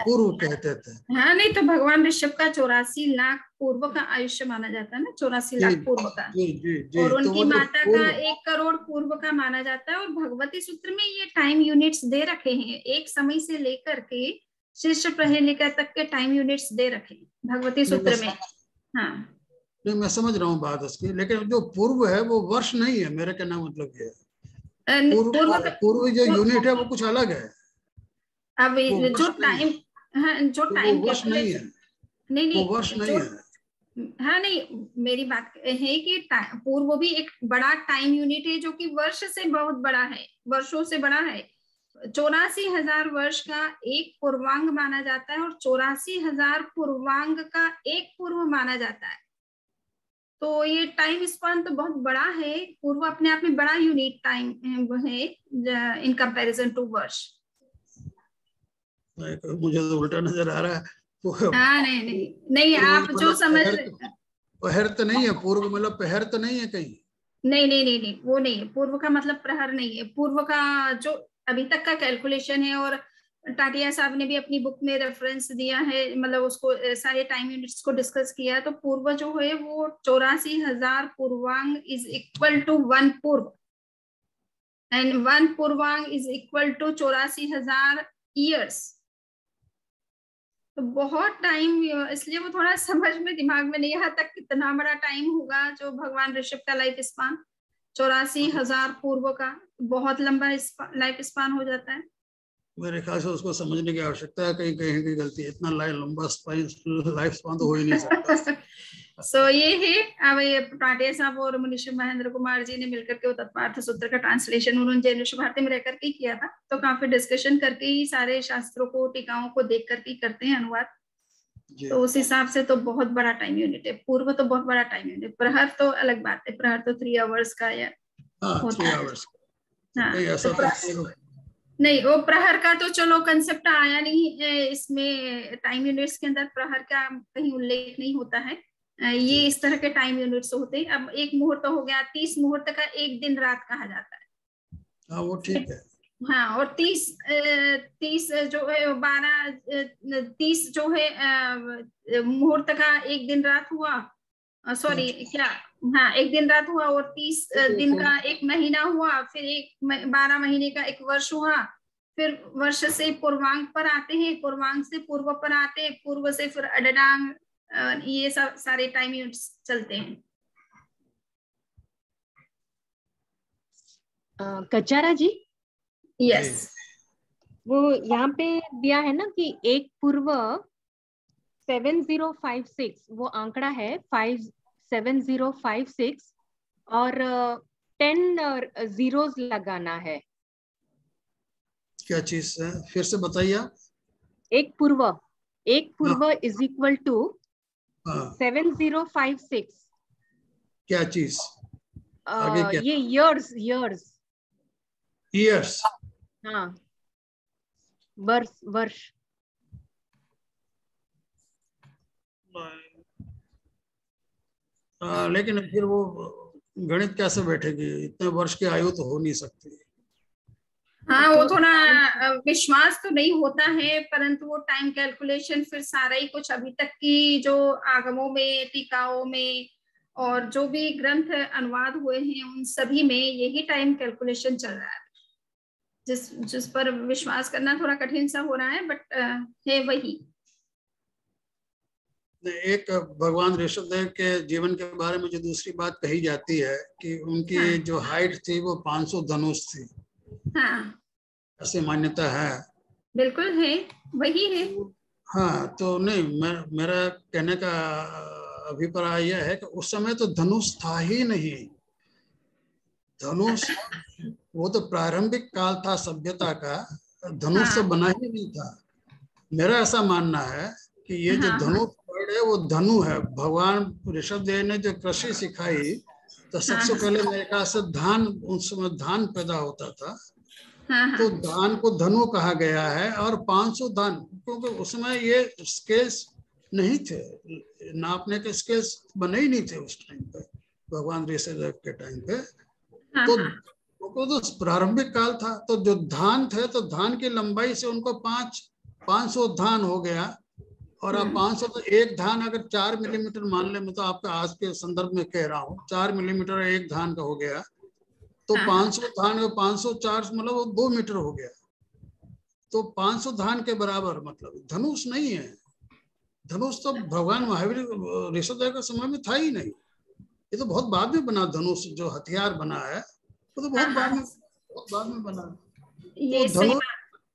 पूर्व कहते थे। हाँ, नहीं तो भगवान ऋषभ का 84 लाख पूर्व का आयुष्य माना जाता है ना, 84 लाख पूर्व का। जी जी जी। और तो उनकी माता का 1 करोड़ पूर्व का माना जाता है। और भगवती सूत्र में ये टाइम यूनिट्स दे रखे हैं, एक समय से लेकर के शिष्य प्रहेलिका तक के टाइम यूनिट्स दे रखे हैं भगवती सूत्र में। हाँ नहीं, मैं समझ रहा हूँ बात उसकी, लेकिन जो पूर्व है वो वर्ष नहीं है, मेरे कहना मतलब ये है। पूर्व जो यूनिट है वो कुछ अलग है। अब जो टाइम, हाँ जो टाइम वर्ष नहीं है, नहीं वो वर्ष नहीं है। हाँ नहीं, मेरी बात है कि पूर्व भी एक बड़ा टाइम यूनिट है जो कि वर्ष से बहुत बड़ा है, वर्षों से बड़ा है। 84,000 वर्ष का एक पूर्वांग माना जाता है और 84,000 पूर्वांग का एक पूर्व माना जाता है। तो ये टाइम स्पान तो बहुत बड़ा है। पूर्व अपने आप में बड़ा यूनिट टाइम है इन कंपैरिजन टू वर्ष। मुझे तो उल्टा नजर आ रहा है। हाँ नहीं आप जो समझ रहे, पहर तो नहीं है पूर्व, मतलब पहर तो नहीं है कहीं। नहीं वो नहीं है। पूर्व का मतलब प्रहर नहीं है। पूर्व का जो अभी तक का कैलकुलेशन है, और टाटिया साहब ने भी अपनी बुक में रेफरेंस दिया है, मतलब उसको सारे टाइम यूनिट्स को डिस्कस किया है। तो पूर्व जो है वो 84,000 पूर्वांग इज इक्वल टू 1 पूर्व, एंड 1 पूर्वांग इज इक्वल टू 84,000 ईयर्स। तो बहुत टाइम, इसलिए वो थोड़ा समझ में दिमाग में नहीं आता कितना बड़ा टाइम होगा जो भगवान ऋषभ का लाइफ स्पान 84,000 पूर्व का, बहुत लंबा लाइफ स्पान हो जाता है। मेरे ख्याल से उसको समझने की आवश्यकता है, कहीं कहीं की गलती है। इतना लंबा लाइफ स्पान तो हो ही नहीं सकता। सो ये है। अब ये टाटिया साहब और मुनीश्वर महेंद्र कुमार जी ने मिलकर के वो तत्पार्थ सूत्र का ट्रांसलेशन उन्होंने जैन विश्व भारती में रह करके किया था। तो काफी डिस्कशन करके ही सारे शास्त्रों को, टीकाओं को देख करके करते हैं अनुवाद। तो उस हिसाब से तो बहुत बड़ा टाइम यूनिट है। पूर्व तो बहुत बड़ा टाइम यूनिट। प्रहर तो अलग बात है, प्रहर तो 3 आवर्स का या होता है। हाँ, नहीं वो प्रहर का तो चलो कंसेप्ट आया नहीं है इसमें, टाइम यूनिट्स के अंदर प्रहर का कहीं उल्लेख नहीं होता है। ये इस तरह के टाइम यूनिट्स होते हैं। अब 1 मुहूर्त हो गया, 30 मुहूर्त का 1 दिन रात कहा जाता है। हाँ वो ठीक है। हाँ, और 30 जो है 30 जो है मुहूर्त का 1 दिन रात हुआ, सॉरी क्या, हाँ 1 दिन रात हुआ, और 30 दिन का 1 महीना हुआ, फिर 12 महीने का 1 वर्ष हुआ। फिर वर्ष से पूर्वांग पर आते हैं, पूर्वांग से पूर्व पर आते हैं, पूर्व से फिर अडडांग, ये सब सारे टाइम यूनिट्स चलते हैं। कचारा जी, यस, वो यहाँ पे दिया है ना कि एक पूर्व 7056, वो आंकड़ा है 57056 और 10 जीरोस लगाना है। क्या चीज है, फिर से बताइए। एक पूर्व इज इक्वल टू 7056। क्या चीज आगे क्या? ये इयर्स। हाँ, वर्ष। लेकिन फिर वो गणित कैसे बैठेगी? इतने वर्ष की आयु तो हो नहीं सकती। हाँ, वो थोड़ा विश्वास तो नहीं होता है, परंतु वो टाइम कैलकुलेशन फिर सारा ही कुछ अभी तक की जो आगमों में, टीकाओं में और जो भी ग्रंथ अनुवाद हुए हैं उन सभी में यही टाइम कैलकुलेशन चल रहा है, जिस पर विश्वास करना थोड़ा कठिन सा हो रहा है, बट है वही। एक भगवान ऋषभदेव के जीवन के बारे में जो दूसरी बात कही जाती है कि उनकी जो हाइट थी वो 500 धनुष थी। हाँ, ऐसी मान्यता है। बिल्कुल है, वही है। हाँ, तो नहीं, मेरा कहने का अभिप्राय यह है कि उस समय तो धनुष था ही नहीं। धनुष वो तो प्रारंभिक काल था सभ्यता का, धनुष तो बना ही नहीं था। मेरा ऐसा मानना है कि ये जो धनुष है वो धनु है। भगवान ऋषभदेव ने जो कृषि सिखाई, तो सबसे पहले मेरे ख्याल से धान, उस समय धान पैदा होता था, तो धान को धनु कहा गया है। और 500 धान, क्योंकि उसमें ये स्केल्स नहीं थे, नापने के स्केल्स बने ही नहीं थे उस टाइम पे, भगवान ऋषभदेव के टाइम पे। तो वो तो प्रारंभिक काल था, तो जो धान थे तो धान की लंबाई से उनको 500 धान हो गया, और आप 500 तो एक धान अगर 4 मिलीमीटर मान ले, मैं तो आपका आज के संदर्भ में कह रहा हूँ, 4 मिलीमीटर एक धान का हो गया, तो 500 धान का 504 मतलब वो 2 मीटर हो गया। तो 500 धान के बराबर, मतलब धनुष नहीं है। धनुष तो भगवान महावीर ऋषभदेव के समय में था ही नहीं, ये तो बहुत बाद में बना। धनुष जो हथियार बना है वो तो बहुत बाद में बना। ये तो धनु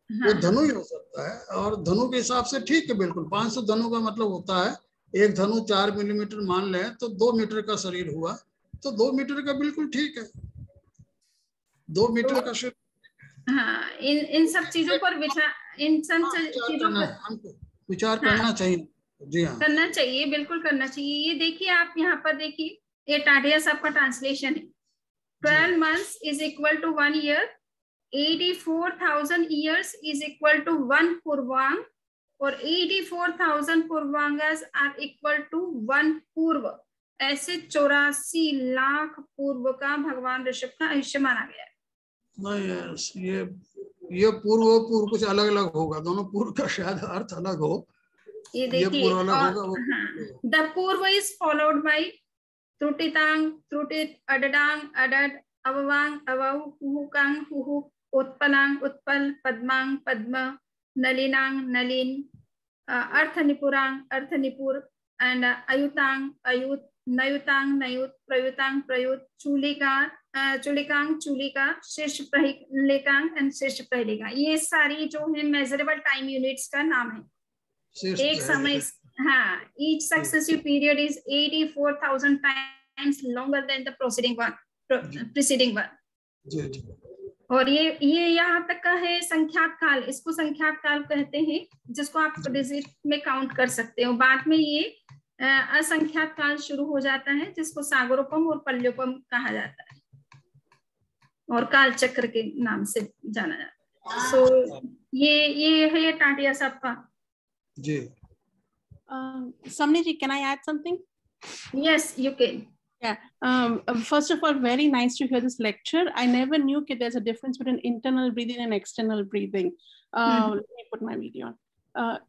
वो धनु ही हो सकता है, और धनु के हिसाब से ठीक है बिल्कुल। 500 धनु का मतलब होता है, एक धनु 4 मिलीमीटर मान ले तो 2 मीटर का शरीर हुआ, तो 2 मीटर का बिल्कुल ठीक है, 2 मीटर का शरीर। हाँ, इन सब चीजों पर इन सब चीजों पर हमको विचार करना चाहिए। जी हाँ, करना चाहिए, बिल्कुल करना चाहिए। ये देखिए, आप यहाँ पर देखिए, ये टाटिया साहब का ट्रांसलेशन है। 12 months is equal to 1 year, 84,000 years is equal to 1 पूर्वांग, और 84,000 पूर्वांगास are equal to 1 पूर्व। ऐसे 84 लाख पूर्व का भगवान ऋषभ का आयुष्य माना गया है। नहीं, ये पूर्व कुछ अलग अलग होगा, दोनों पूर्व का शायद अर्थ अलग हो। ये देखिए, द पूर्व इज फॉलोड बाय त्रुटितांग, त्रुटित, अडडांग, अडड, अववांग, अवौ, हुहुकांग, हुहु, उत्पलांग, उत्पल, पद्मांग, पद्म, नलिनांग, नलिन, अर्थनिपुरांग, अर्थनिपुर, एंड अयुतांग, अयुत, नयुतांग, नयुत, प्रयुतांग, प्रयुत, चुलिकांग, चुलिका, शीर्ष प्रहिलेकांग एंड शीर्ष प्रहिलिका। ये सारी जो है मेजरेबल टाइम यूनिट्स का नाम है। एक समय, हाँ, each successive period is 84,000 times longer than the preceding one। और ये यहाँ तक का है संख्यात काल, इसको संख्यात काल कहते हैं, जिसको आप डिजिट में काउंट कर सकते हो। बाद में ये असंख्यात काल शुरू हो जाता है, जिसको सागरोपम और पल्योपम कहा जाता है, और काल चक्र के नाम से जाना जाता है। सो ये है टाटिया साहब का। जी। Samni ji, can I add something? Yes, you can. Yeah. First of all, very nice to hear this lecture. I never knew that there's a difference between internal breathing and external breathing. Let me put my video on.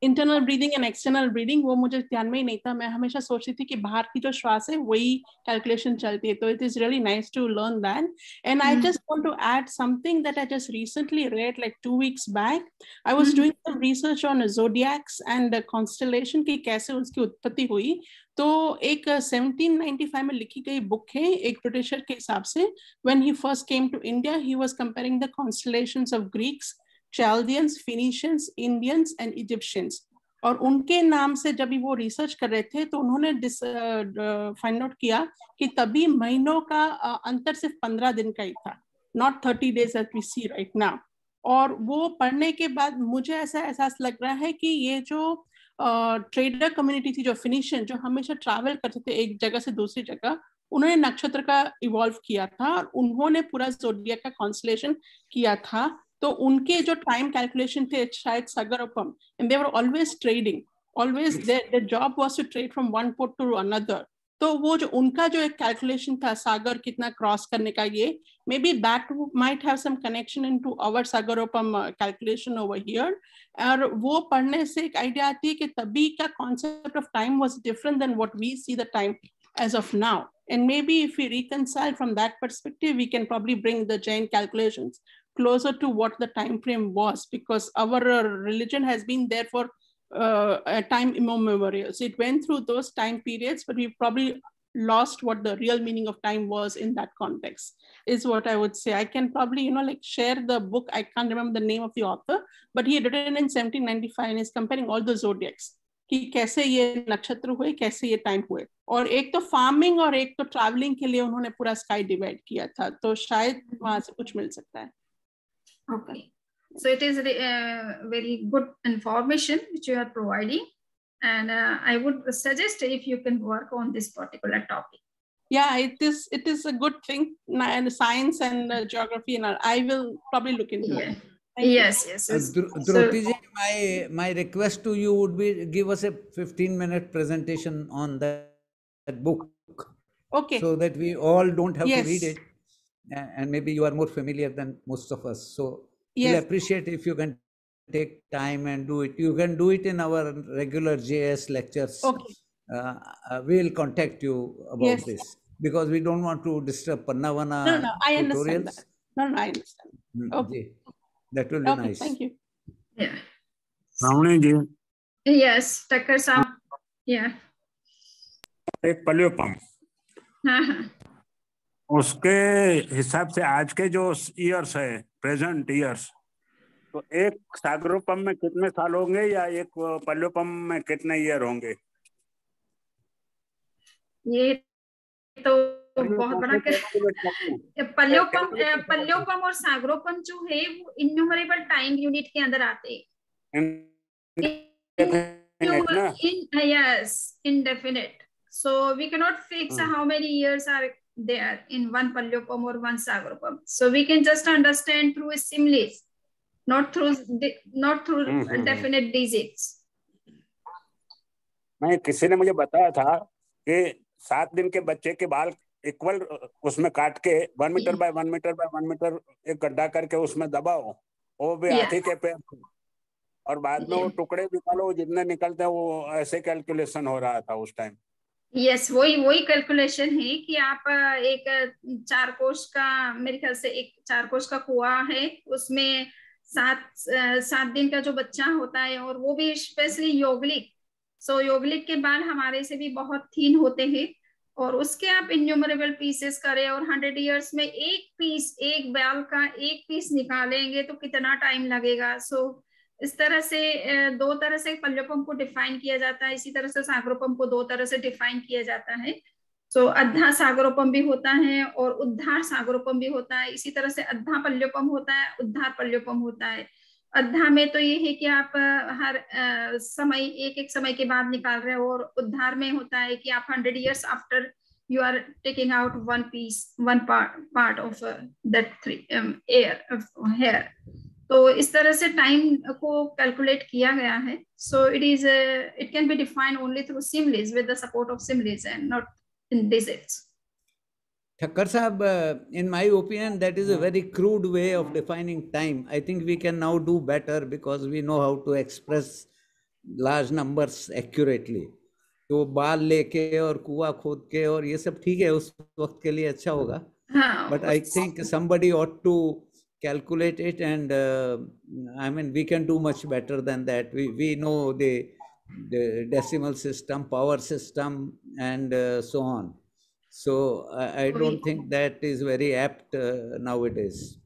Internal breathing and external breathing वो मुझे ध्यान में ही नहीं था। मैं हमेशा सोचती थी कि बाहर की जो श्वास है वही कैलकुलेशन चलती है। तो it is really nice to learn that. And I just want to add something that I just recently read like 2 weeks back. I was doing some research on zodiacs and constellation की कैसे उसकी उत्पत्ति हुई। तो एक 1795 में लिखी गई बुक है एक ब्रिटिशर के हिसाब से। When he first came to India he was comparing the constellations of Greeks, Chaldeans, Phoenicians, Indians and Egyptians। और उनके नाम से जब भी वो रिसर्च कर रहे थे तो उन्होंने फाइंड आउट किया कि तभी महीनों का अंतर सिर्फ 15 दिन का ही था, not 30 days as we see right now। और वो पढ़ने के बाद मुझे ऐसा एहसास लग रहा है कि ये जो ट्रेडर कम्युनिटी थी, जो फिनिशियन, जो हमेशा ट्रैवल करते थे एक जगह से दूसरी जगह, उन्होंने नक्षत्र का इवॉल्व किया था और उन्होंने पूरा ज़ोडिएक का कॉन्स्टेलेशन किया था। तो उनके जो टाइम कैलकुलेशन थे शायद सागरोपम, and they were always trading, always their job was to trade from one port to another. तो वो जो उनका जो एक कैलकुलेशन था सागर कितना क्रॉस करने का, ये may be that might have some connection into our सागरोपम कैलकुलेशन ओवर हियर। और वो पढ़ने से एक आइडिया आती है कि तभी का concept of time was different then what we see the time as of now, and maybe if we reconcile from that perspective we can probably bring the Jain calculations closer to what the time frame was, because our religion has been there for a time immemorial. So it went through those time periods, but we probably lost what the real meaning of time was in that context, is what I would say. I can probably, like share the book. I can't remember the name of the author, but he had written in 1795 and is comparing all the zodiacs कि कैसे ये नक्षत्र हुए, कैसे ये time हुए। और एक तो फार्मिंग और एक तो ट्रैवलिंग के लिए उन्होंने पूरा स्काई डिवाइड किया था। तो शायद वहां से कुछ मिल सकता है। Okay, so it is very good information which you are providing, and I would suggest if you can work on this particular topic. Yeah, it is a good thing, and science and geography, and I will probably look into it. Yes. Dhroti ji, my request to you would be give us a 15-minute presentation on that book. Okay. So that we all don't have to read it. and maybe you are more familiar than most of us. So Yes. we'll appreciate if you can take time and do it. You can do it in our regular JS lectures. Okay. We'll contact you about Yes. this because we don't want to disturb Pannavana No, I understand that. tutorials. No, I understand. Okay. That will be Okay, nice. thank you. Yeah. रावणी ji, Yes, Tucker साहब. Yeah. एक पल्योपम, हाँ. उसके हिसाब से आज के जो years है, प्रेजेंट ईयर्स, तो एक सागरोपम में कितने साल होंगे या एक पल्योपम में कितने ईयर होंगे? ये तो बहुत बड़ा पल्योपम और सागरोपम जो है वो इन्यूमरेबल टाइम यूनिट के अंदर आते हैं. Yes, indefinite. So we cannot fix how many years are there in one Palyopam or one Sagarupam. So we can just understand through similes, not through definite digits. मैं किसी ने मुझे बताया था कि 7 दिन के बच्चे के बाल इक्वल उसमें काट के 1 metre by 1 metre by 1 metre एक गड्ढा करके उसमें दबाओ, वो भी हाथी के पैर, और बाद में वो टुकड़े निकालो, जितने निकलते हैं वो ऐसे कैलकुलेशन हो रहा था उस टाइम. यस, वही कैलकुलेशन है कि आप एक 4 कोष का, मेरे ख्याल से एक 4 कोष का कुआं है, उसमें 7 दिन का जो बच्चा होता है, और वो भी स्पेशली योगलिक. सो योगलिक के बाल हमारे से भी बहुत थीन होते हैं, और उसके आप इन्यूमरेबल पीसेस करें और 100 इयर्स में एक बाल का एक पीस निकालेंगे तो कितना टाइम लगेगा. सो इस तरह से 2 तरह से पल्योपम को डिफाइन किया जाता है, इसी तरह से सागरोपम को 2 तरह से डिफाइन किया जाता है. सो अद्धा सागरोपम भी होता है और उद्धार सागरोपम भी होता है. इसी तरह से अद्धा पल्योपम होता है, उद्धार पल्योपम होता है. अद्धा में तो ये है कि आप हर समय एक समय के बाद निकाल रहे हो, और उद्धार में होता है कि आप 100 years after you are taking out one part of that hair. तो इस तरह से टाइम को कैलकुलेट किया गया है. सो it can be defined only through similes with the support of similes and not in digits. Thakkar Sahab, in my opinion, that is a very crude way of defining time. I think we can now do better because we know how to express large numbers accurately. तो बाल लेके और कुआं खोद के और ये सब ठीक है, उस वक्त के लिए अच्छा होगा. But I think somebody ought to calculate it, and I mean we can do much better than that. We know the decimal system, power system, and so on. So I don't think that is very apt nowadays.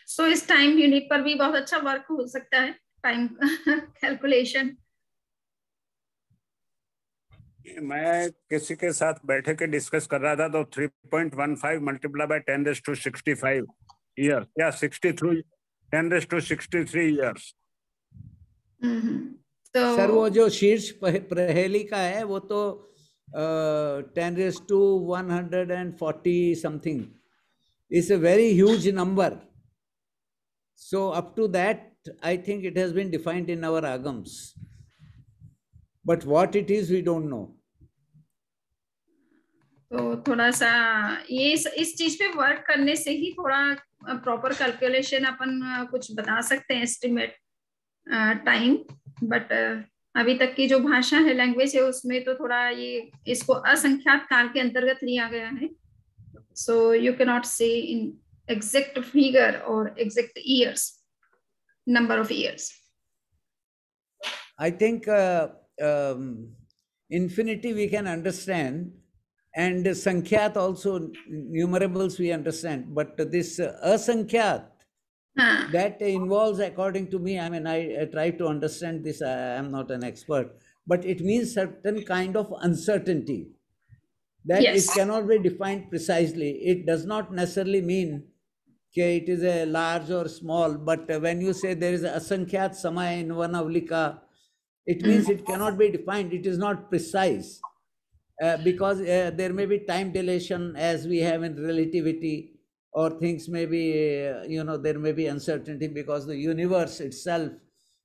So इस time unit पर भी बहुत अच्छा work हो सकता है, time calculation. मैं किसी के साथ बैठे के डिस्कस कर रहा था, तो 3.15 मल्टीप्लाई बाय 10⁻65 ईयर या 63 10⁻63 ईयर्स. सर वो जो शीर्ष प्रहेली का है वो तो 10⁻140 something is a very huge number. So up to that I think it has been defined in our agams. But what it is, we don't know. तो थोड़ा सा ये इस चीज पे वर्क करने से ही थोड़ा प्रॉपर कैलकुलेशन अपन कुछ बता सकते हैं, एस्टिमेट टाइम. बट अभी तक की जो भाषा है, लैंग्वेज है, उसमें तो थोड़ा ये इसको असंख्यात काल के अंतर्गत लिया गया है. सो यू कैन नॉट से इन एग्जैक्ट फिगर और exact years, number of years. I think infinity we can understand, and Sankhyat also, numerables we understand, but this Asankhyat, that involves, according to me, I mean, I try to understand this, I am not an expert, but it means certain kind of uncertainty, that it cannot be defined precisely. It does not necessarily mean that it is a large or small, but when you say there is a Asankhyat Samaya in Vanavlika, it means it cannot be defined, it is not precise, because there may be time dilation as we have in relativity, or things may be, there may be uncertainty because the universe itself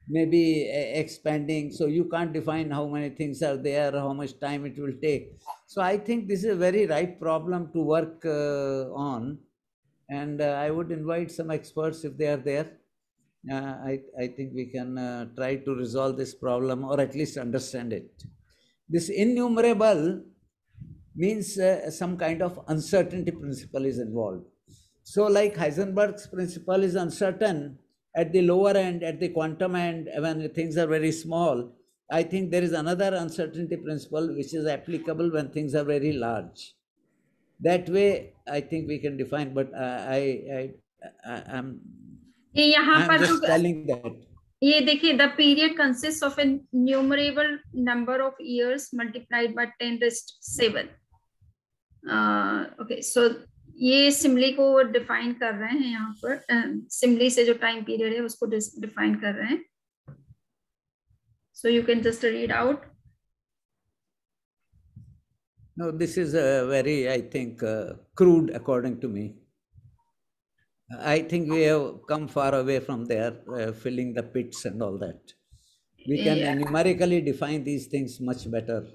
maybe expanding. So you can't define how many things are there, how much time it will take. So I think this is a very right problem to work on. And I would invite some experts if they are there. I think we can try to resolve this problem, or at least understand it. This innumerable means some kind of uncertainty principle is involved. So like Heisenberg's principle is uncertain at the lower end, at the quantum end, when things are very small. I think there is another uncertainty principle which is applicable when things are very large. That way, I think we can define, but I'm just telling that. ये देखिए, the period consists of an innumerable number of years multiplied by 10⁷. Okay, so ये सिमली को define कर रहे हैं यहाँ पर, सिमली से जो टाइम पीरियड है उसको डिफाइन कर रहे हैं. So you can just read out. No, this is very, I think, crude according to me. I think we have come far away from there, filling the pits and all that. We can numerically define these things much better.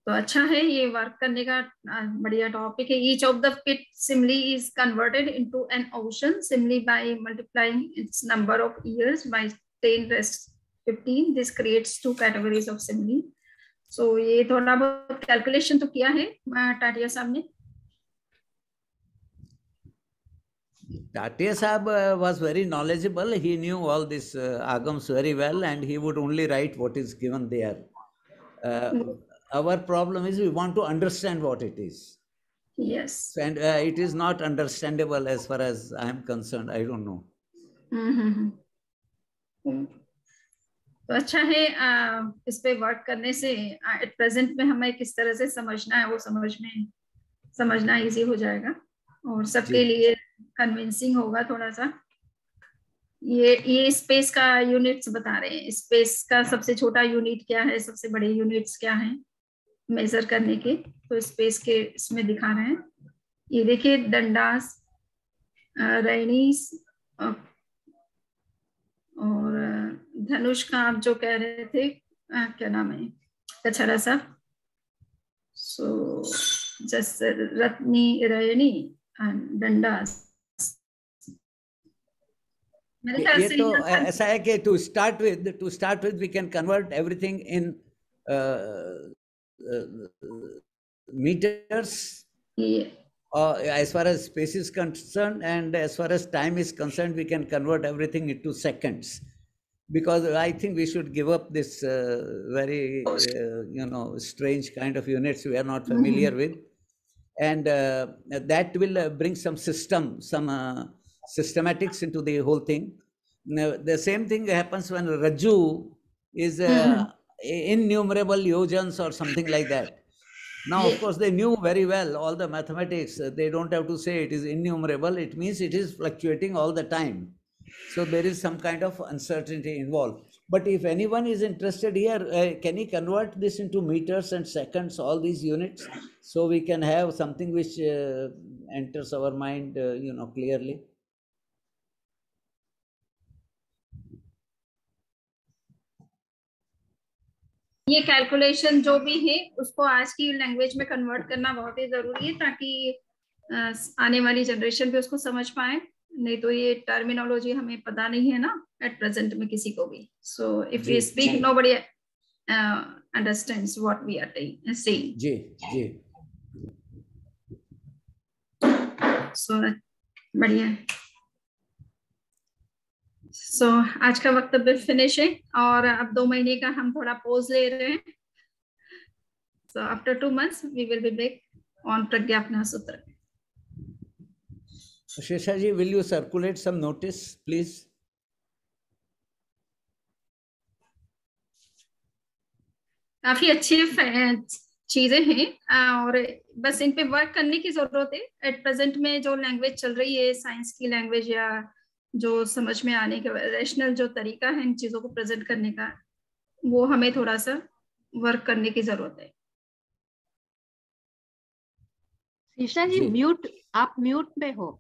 तो अच्छा है, ये work करने का बढ़िया topic है. Each of the pit simile is converted into an ocean simile by multiplying its number of years by 10⁻15. This creates 2 categories of simile. So ये थोड़ा बहुत कैलकुलेशन तो किया है टाटिया साहब ने. Tatia Sahab was very knowledgeable. He knew all these agams very well, and he would only write what is given there. Our problem is we want to understand what it is. Yes. And it is not understandable as far as I am concerned. I don't know. तो अच्छा है, इस पे work करने से at present में हमें किस तरह से समझना है वो समझना इजी हो जाएगा और सबके लिए कन्विंसिंग होगा थोड़ा सा. ये स्पेस का यूनिट्स बता रहे हैं. स्पेस का सबसे छोटा यूनिट क्या है, सबसे बड़े यूनिट्स क्या हैं मेजर करने के, तो स्पेस के इसमें दिखा रहे हैं. ये देखिए, दंडास, रैनीस और धनुष का आप जो कह रहे थे, क्या नाम है, कछड़ा सा. सो जैसे रत्नी, रैनी एंड दंडास. ये तो ऐसा है कि to start with we can convert everything in meters. As far as space is concerned and as far as time is concerned, we can convert everything into seconds, because I think we should give up this very strange kind of units we are not familiar with, and that will bring some systematics into the whole thing. Now, the same thing happens when Raju is innumerable yojans or something like that. Now, of course, they knew very well all the mathematics. They don't have to say it is innumerable. It means it is fluctuating all the time. So there is some kind of uncertainty involved. But if anyone is interested here, can he convert this into meters and seconds, all these units, so we can have something which enters our mind, clearly? ये calculation जो भी है उसको आज की language में convert करना बहुत ही जरूरी है ताकि आने वाली जनरेशन भी उसको समझ पाए. नहीं तो ये टर्मिनोलॉजी हमें पता नहीं है ना एट प्रेजेंट में किसी को भी. So if we speak nobody understands what we are saying. जी. सो बढ़िया. सो आज का वक्तव्य फिनिश है और अब 2 महीने का हम थोड़ा पॉज ले रहे हैं. So after 2 months we will be back on Prajnapana Sutra. Shesha ji, will you circulate some notice, please? काफी अच्छी चीजें हैं और बस इन पे वर्क करने की जरूरत है. एट प्रेजेंट में जो लैंग्वेज चल रही है, साइंस की लैंग्वेज या जो समझ में आने का रैशनल जो तरीका है इन चीजों को प्रेजेंट करने का, वो हमें थोड़ा सा वर्क करने की जरूरत है. शीशा जी, आप म्यूट पे हो.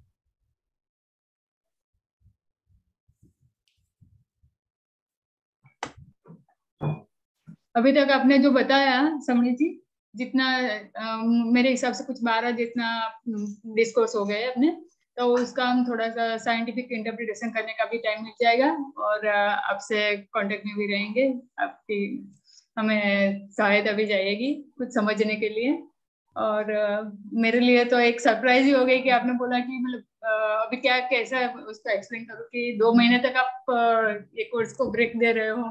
अभी तक आपने जो बताया समणी जी, जितना मेरे हिसाब से कुछ 12 जितना डिस्कोर्स हो गए अपने, तो उसका हम थोड़ा सा साइंटिफिक इंटरप्रिटेशन करने का भी टाइम मिल जाएगा और आपसे कांटेक्ट में भी रहेंगे, आपकी हमें सहायता भी जाएगी कुछ समझने के लिए। और मेरे लिए तो एक सरप्राइज ही हो गई कि आपने बोला कि मतलब अभी क्या कैसा उसको एक्सप्लेन करूँ कि 2 महीने तक आप ये कोर्स को ब्रेक दे रहे हो,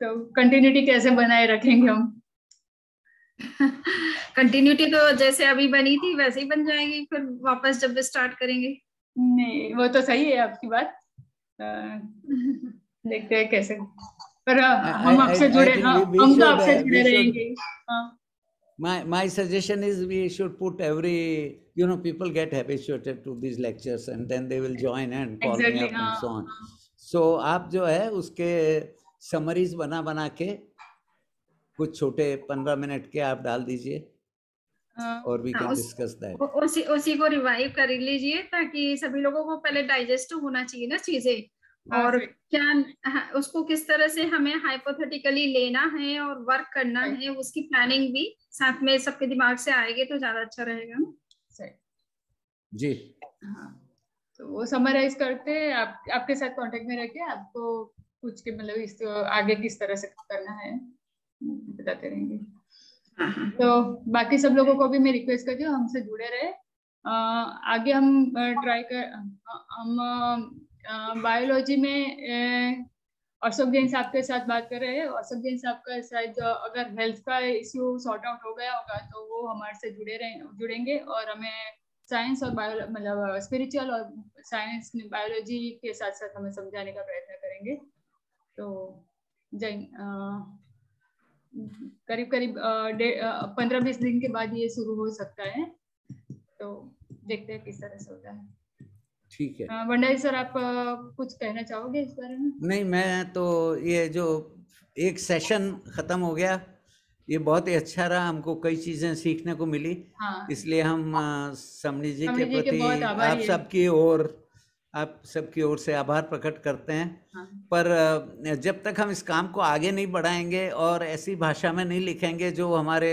तो कंटिन्यूटी कैसे बनाए रखेंगे हम? कंटिन्यूटी तो जैसे अभी बनी थी वैसे ही बन जाएगी फिर वापस जब स्टार्ट करेंगे। नहीं वो तो सही है आपकी बात, देखते हैं कैसे, पर हम आपसे जुड़े, हम तो आपसे जुड़े रहेंगे। My suggestion is we should put every, people get habituated to these lectures and then they will join and call me up and so on. So आप जो है उसके समरीज बना के कुछ छोटे 15 मिनट के आप डाल दीजिए और we can discuss that. उसी को रिवाइव कर लीजिए ताकि सभी लोगों को पहले डाइजेस्ट होना चाहिए ना चीजें, और क्या उसको किस तरह से हमें हाइपोथेटिकली लेना है और वर्क करना है, उसकी प्लानिंग भी साथ में सबके दिमाग से आएगी तो ज्यादा अच्छा रहेगा ना। सही जी। तो वो समराइज करते आपके साथ कांटेक्ट में रह के आपको कुछ के मतलब इस आगे किस तरह से करना है बताते रहेंगे। तो बाकी सब लोगों को भी मैं रिक्वेस्ट करती हूँ हमसे जुड़े रहे। आगे हम ट्राई कर, हम बायोलॉजी में अशोक जैन साहब के साथ बात कर रहे हैं। अशोक जैन साहब का शायद अगर हेल्थ का इश्यू सॉर्ट आउट हो गया होगा तो वो हमारे से जुड़ेंगे और हमें साइंस और मतलब स्पिरिचुअल और साइंस बायोलॉजी के साथ साथ हमें समझाने का प्रयत्न करेंगे। तो जैन करीब 15-20 दिन के बाद ये शुरू हो सकता है, तो देखते हैं किस तरह से होता है। ठीक है भंडारी सर, आप कुछ कहना चाहोगे इस बारे में? नहीं, मैं तो ये जो एक सेशन खत्म हो गया ये बहुत ही अच्छा रहा, हमको कई चीजें सीखने को मिली। हाँ। इसलिए हम समणी जी के प्रति आप सबकी ओर से आभार प्रकट करते हैं। हाँ। पर जब तक हम इस काम को आगे नहीं बढ़ाएंगे और ऐसी भाषा में नहीं लिखेंगे जो हमारे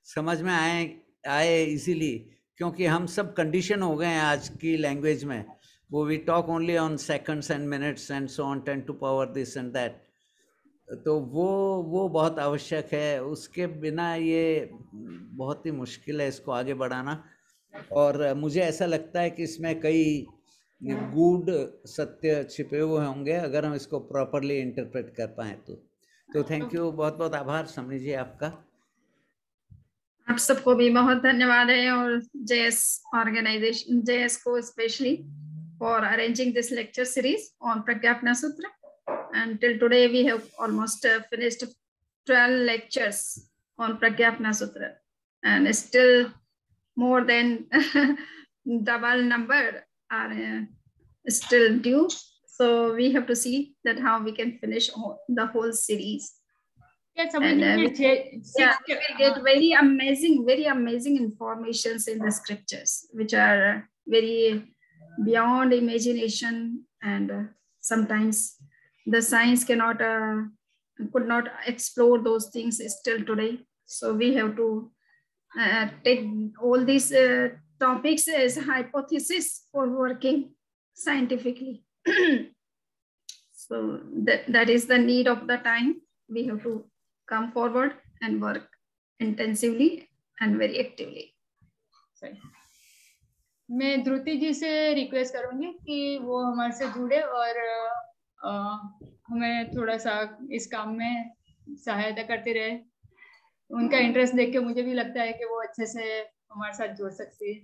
समझ में आए इजीली, क्योंकि हम सब कंडीशन हो गए हैं आज की लैंग्वेज में, वो we talk only on seconds and minutes and so on 10 to power this and that, तो वो बहुत आवश्यक है। उसके बिना ये बहुत ही मुश्किल है इसको आगे बढ़ाना, और मुझे ऐसा लगता है कि इसमें कई गूढ़ सत्य छिपे हुए होंगे अगर हम इसको प्रॉपरली इंटरप्रेट कर पाए तो थैंक यू, बहुत बहुत आभार समणी जी आपका। आप सबको भी बहुत धन्यवाद है, और JS ऑर्गेनाइजेशन, JS को specially for arranging this lecture series on Prajnapana Sutra, and till today we have almost finished 12 lectures on Pragyapna Sutra, and still more than double number are still due, so we have to see that how we can finish the whole series. Yes, and we will get very amazing informations in the scriptures which are very beyond imagination, and sometimes the science could not explore those things still today. So we have to take all these topics as hypothesis for working scientifically. So that is the need of the time. We have to come forward and work intensively and very actively. मैं ध्रुति जी से request करूंगी कि वो हमारे से जुड़े और हमें थोड़ा सा इस काम में सहायता करते रहे। उनका इंटरेस्ट देख के मुझे भी लगता है कि वो अच्छे से हमारे साथ जुड़ सकती है।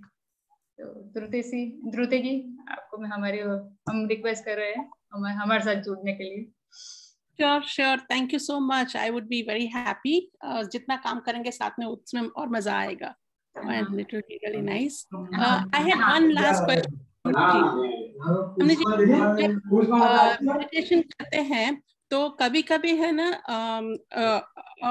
तो ध्रुति जी आपको हम रिक्वेस्ट कर रहे हैं हमारे साथ जुड़ने के लिए। Sure. Thank you so much. I would be very happy. जितना काम करेंगे साथ में उसमें और मजा आएगा। And it will be really nice. I had one last question. हमने मेडिटेशन करते हैं तो कभी कभी है ना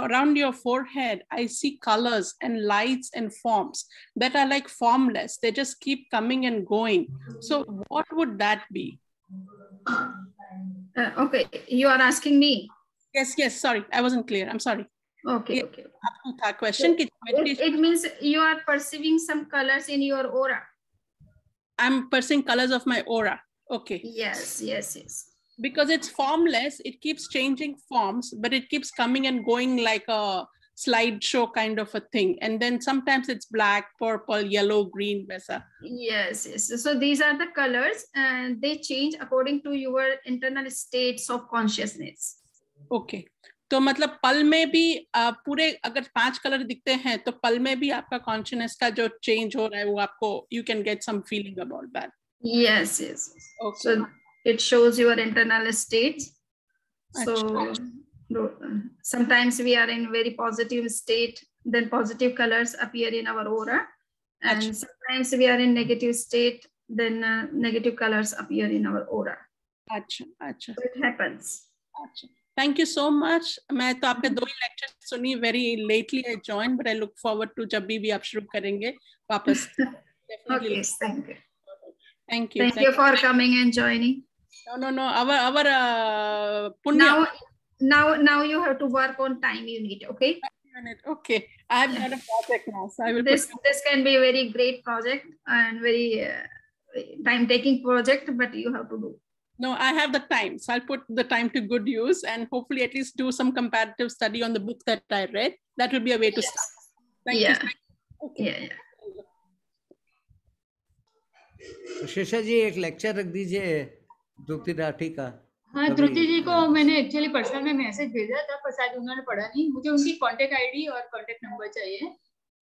around your forehead I see colors and lights and forms that are like formless, they just keep coming and going, so what would that be? Okay, you are asking me? Yes. Sorry, I wasn't clear. I'm sorry. Okay. आपको था question कि it means you are perceiving some colors in your aura. I'm perceiving colors of my aura. Okay. Yes. Because it's formless, it keeps changing forms, but it keeps coming and going like a slideshow kind of a thing. And then sometimes it's black, purple, yellow, green, vesa. Yes. So these are the colors and they change according to your internal states of consciousness. Okay. तो मतलब पल में भी पूरे अगर 5 colour दिखते हैं तो पल में भी आपका कॉन्शियसनेस का जो चेंज हो रहा है वो आपको you can get some feeling about that. Yes. Okay. So it shows your internal states. So sometimes we are in very positive state, then positive colors appear in our aura, and sometimes we are in negative state, then negative colors appear in our aura. अच्छा. So it happens. अच्छा. Thank you so much. मैं तो आपके 2 ही lecture सुनी, very lately I joined, but I look forward to जब भी आप शुरू करेंगे वापस. Okay, thank you. Thank you. Thank you for coming and joining. No. Our punya. Now you have to work on time unit. Okay. Okay. I have got a project now, so I will. This can be a very great project and very time-taking project, but you have to do. No, I have the time, so I'll put the time to good use and hopefully at least do some comparative study on the book that I read. That would be a way to start. Thank you. Okay. Yeah. शेषा जी एक lecture रख दीजिए द्रुति राठी का. हाँ, द्रुति जी को मैंने actually personal में message भेजा था पर शायद उन्होंने पढ़ा नहीं. मुझे उनकी कांटेक्ट आईडी और कांटेक्ट नंबर चाहिए.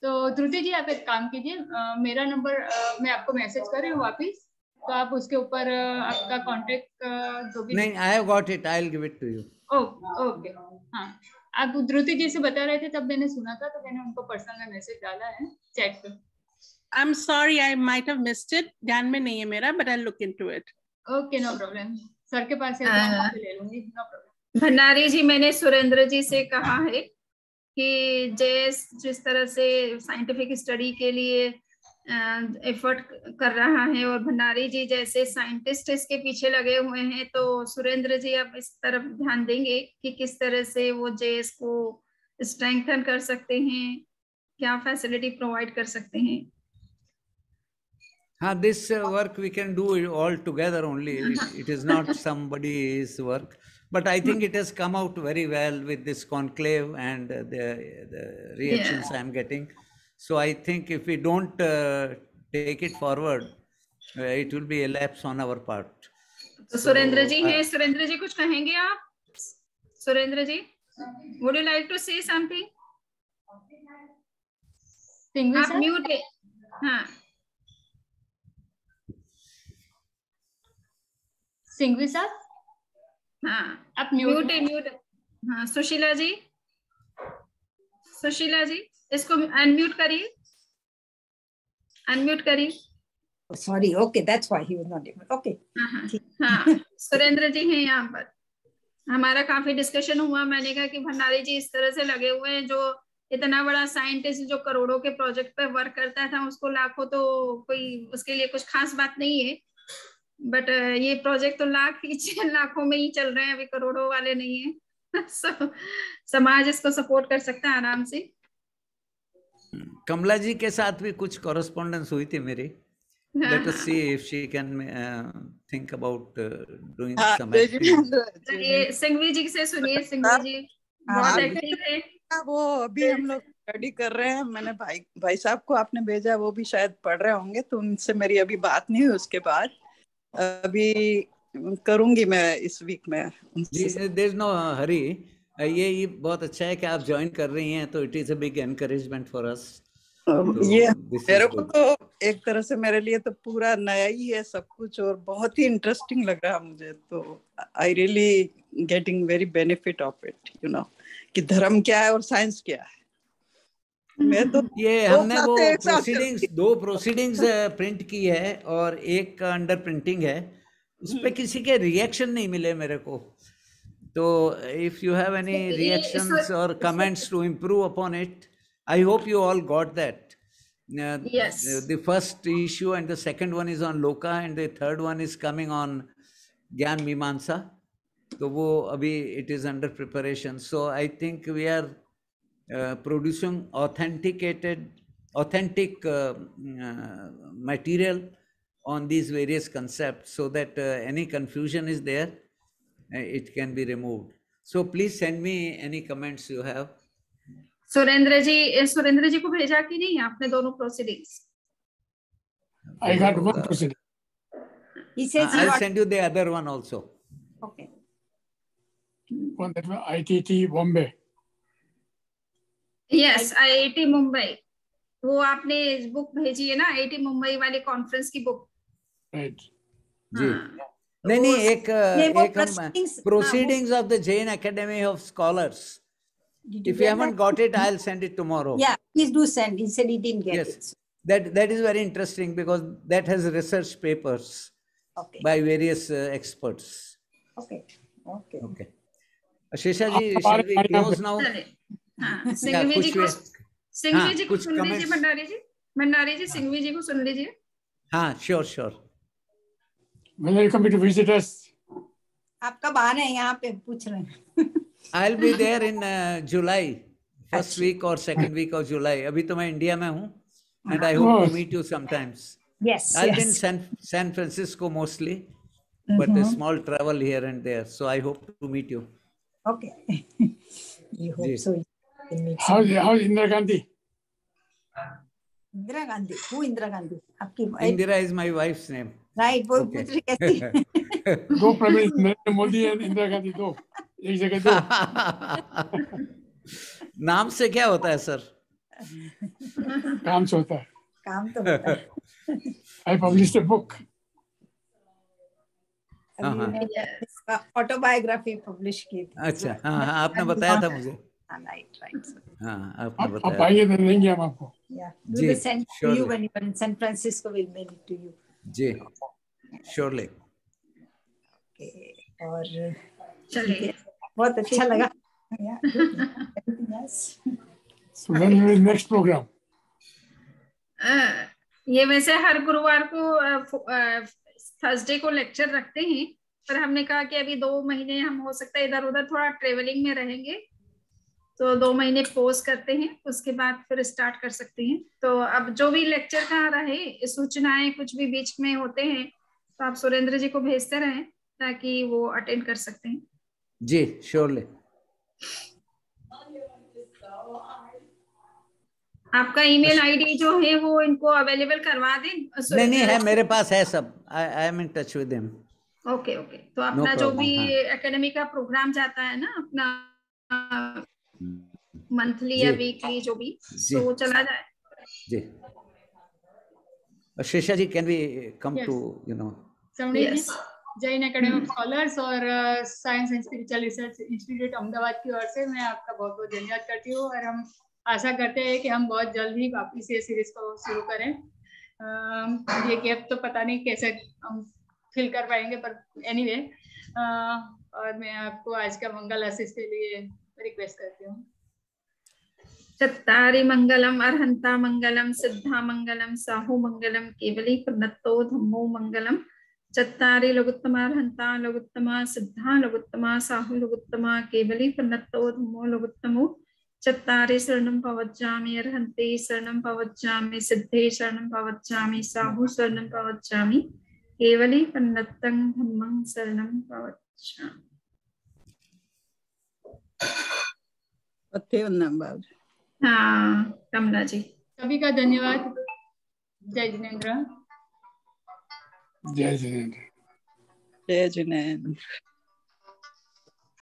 तो द्रुति जी आप एक काम कीजिए, मेरा नंबर मैं आपको मैसेज कर रही हूँ वापिस, तो आप उसके ऊपर आपका कांटेक्ट जो भी. नहीं, I have got it, I will give it to you. Okay. हाँ, आप द्रुति जी से बता रहे थे तब मैंने सुना था, तो मैंने उनको पर्सनल में मैसेज डाला है चैट पे. I'm sorry, I might have missed it. ध्यान में नहीं है मेरा, but I'll look into it. Okay, no problem. Sir के पास है तो ले लूंगी, no problem. भंडारी जी, मैंने सुरेंद्र जी से कहा है कि जिस तरह से साइंटिफिक स्टडी के लिए एफर्ट कर रहा है और भंडारी जी जैसे साइंटिस्ट इसके पीछे लगे हुए हैं, तो सुरेंद्र जी आप इस तरफ ध्यान देंगे कि किस तरह से वो जेएस को स्ट्रेंथन कर सकते हैं, क्या फैसिलिटी प्रोवाइड कर सकते हैं. This work we can do all together only. It is not somebody's work, but I think it has come out very well with this conclave and the reactions I am getting. So I think if we don't take it forward, it will be a lapse on our part. तो सुरेंद्र जी हैं, सुरेंद्र जी कुछ कहेंगे आप? सुरेंद्र जी, would you like to say something? आप mute है. हाँ, सिंघवी साहब. हाँ, आप म्यूट. हाँ, सुशीला जी इसको अनम्यूट करिए. Sorry, okay, that's why he was not able. Okay. हाँ, सुरेंद्र जी हैं यहाँ पर. हमारा काफी डिस्कशन हुआ. मैंने कहा कि भंडारी जी इस तरह से लगे हुए हैं, जो इतना बड़ा साइंटिस्ट जो करोड़ों के प्रोजेक्ट पे वर्क करता था, उसको लाखों तो कोई उसके लिए कुछ खास बात नहीं है, बट ये प्रोजेक्ट तो लाखों में ही चल रहे हैं, अभी करोड़ों वाले नहीं है. समाज इसको सपोर्ट कर सकता है आराम से. कमला जी के साथ भी कुछ कॉरेस्पॉन्डेंस हुई थी मेरी. Let us see if she can think about doing some activity. Singhvi जी से सुनिए. सिंघवी जी बहुत एक्टिव है. वो अभी हम लोग स्टडी कर रहे हैं. मैंने भाई साहब को आपने भेजा, वो भी शायद पढ़ रहे होंगे, तो उनसे मेरी अभी बात नहीं हुई. उसके बाद अभी करूंगी मैं इस वीक में. There is no hurry. ये बहुत अच्छा है कि आप ज्वाइन कर रही हैं, तो it is a big encouragement for us. ये मेरे को तो एक तरह से मेरे लिए तो पूरा नया ही है सब कुछ, और बहुत ही इंटरेस्टिंग लग रहा है मुझे. तो I really getting very benefit of it, you know, कि धर्म क्या है और साइंस क्या है. मैं तो ये हमने वो दो प्रोसीडिंग्स प्रिंट की है और एक का अंडर प्रिंटिंग है. उस पे किसी के रिएक्शन नहीं मिले मेरे को. तो if you have any reactions और comments to improve upon it, I hope you all got that. Yes. The first issue and the second one is on Loka, and the third one is coming on Gyan Mimamsa. तो वो अभी it is under preparation. So I think we are producing authentic material on these various concepts, so that any confusion is there, it can be removed. So please send me any comments you have. Surendra जी को भेजा कि नहीं आपने दोनों proceedings? I got one proceeding. He says I'll send you the other one also. Okay. One that was ITT Bombay. Yes, IIT Mumbai, वो आपने book भेजी है ना, IIT मुंबई वाली कॉन्फ्रेंस की बुक? Right. जी नहीं एक हम proceedings of the Jain Academy of Scholars. If you haven't got it, I'll send it tomorrow. Yeah, please do send. He said he didn't get it. Yes, that is very interesting because that has research papers by various experts. Okay. Shesha ji, shall we close now? Singhvi जी को सुन लीजिए, भंडारी जी सिंघवी जी को सुन लीजिए. हाँ, sure. When are you coming to visit us? आप कब आ रहे हैं यहाँ पे, पूछ रहे हैं. I'll be there in July, first week or second week of July. अभी तो मैं इंडिया में हूँ, and I hope to meet you sometimes. Yes. I'll be in San Francisco mostly, but a small travel here and there. So I hope to meet you. Okay. You hope so. How's Indira Gandhi? Indira Gandhi. Who Indira Gandhi? आपकी wife? Indira is my wife's name. Right. वो पूछ रही कैसी? दो prime minister Narendra Modi और इंदिरा गांधी, दो एक जगह दो. नाम से क्या होता है सर? काम से होता है. काम तो होता है. I published a book. Autobiography publish की थी. अच्छा, हाँ आपने बताया था मुझे. Right. हाँ आपने बताया. आप आइए तो देंगे हम आपको. Yeah. We will send to you when you are in San Francisco. We'll mail it to you. Ji, surely. Okay. और चलिए, बहुत अच्छा लगा. So when will next program? ये वैसे हर गुरुवार को थर्सडे को लेक्चर रखते हैं, पर हमने कहा कि अभी 2 महीने हम हो सकता है इधर उधर थोड़ा ट्रेवलिंग में रहेंगे, तो 2 महीने पोज करते हैं, उसके बाद फिर स्टार्ट कर सकते हैं. तो अब जो भी लेक्चर का रहे, सूचनाएं कुछ भी बीच में होते हैं, तो आप सुरेंद्र जी को भेजते रहें ताकि वो अटेंड कर सकते हैं. जी, श्योरली. आपका ईमेल आईडी जो है वो इनको अवेलेबल करवा दें. नहीं है, मेरे पास है सब. I am in touch with him. Okay. तो अपना जो भी एकेडमी का प्रोग्राम जाता है ना, अपना मंथली या वीकली जो भी, तो वो चला जाए. जी. Shesha ji, can we come to Jain academy of scholars और science and spiritual research institute Ahmedabad की ओर से मैं आपका बहुत बहुत धन्यवाद करती हूँ, और हम आशा करते हैं कि हम बहुत जल्द ही वापिस ये सीरीज को शुरू करें. ये गैप तो पता नहीं कैसे हम फिल कर पाएंगे, पर एनीवे, और मैं आपको आज का मंगल आशीष के लिए रिक्वेस्ट करती हूँ. चत्तारि मंगलम अर्हंता मंगलम सिद्धा मंगलम साहु मंगलम केवली प्रनत्तो धम्मो मंगलम. चत्तारि लघुत्तमा अर्हंता लघुत्तमा सिद्धा लघुत्तमा साहु लघुत्तमा केवली प्रनत्तो धम्मो लघुत्तमो. चत्तारि शरणं पवज्जामि अर्हन्ते शरणं पवज्जामि सिद्धे शरणं पवज्जामि साहु शरणं पवज्जामि केवली प्रनत्तं धम्मं शरणं पवज्जामि. हाँ कमला जी, सभी का धन्यवाद. जय जिनेंद्र. जय जिनेंद्र. जय जिनेंद्र.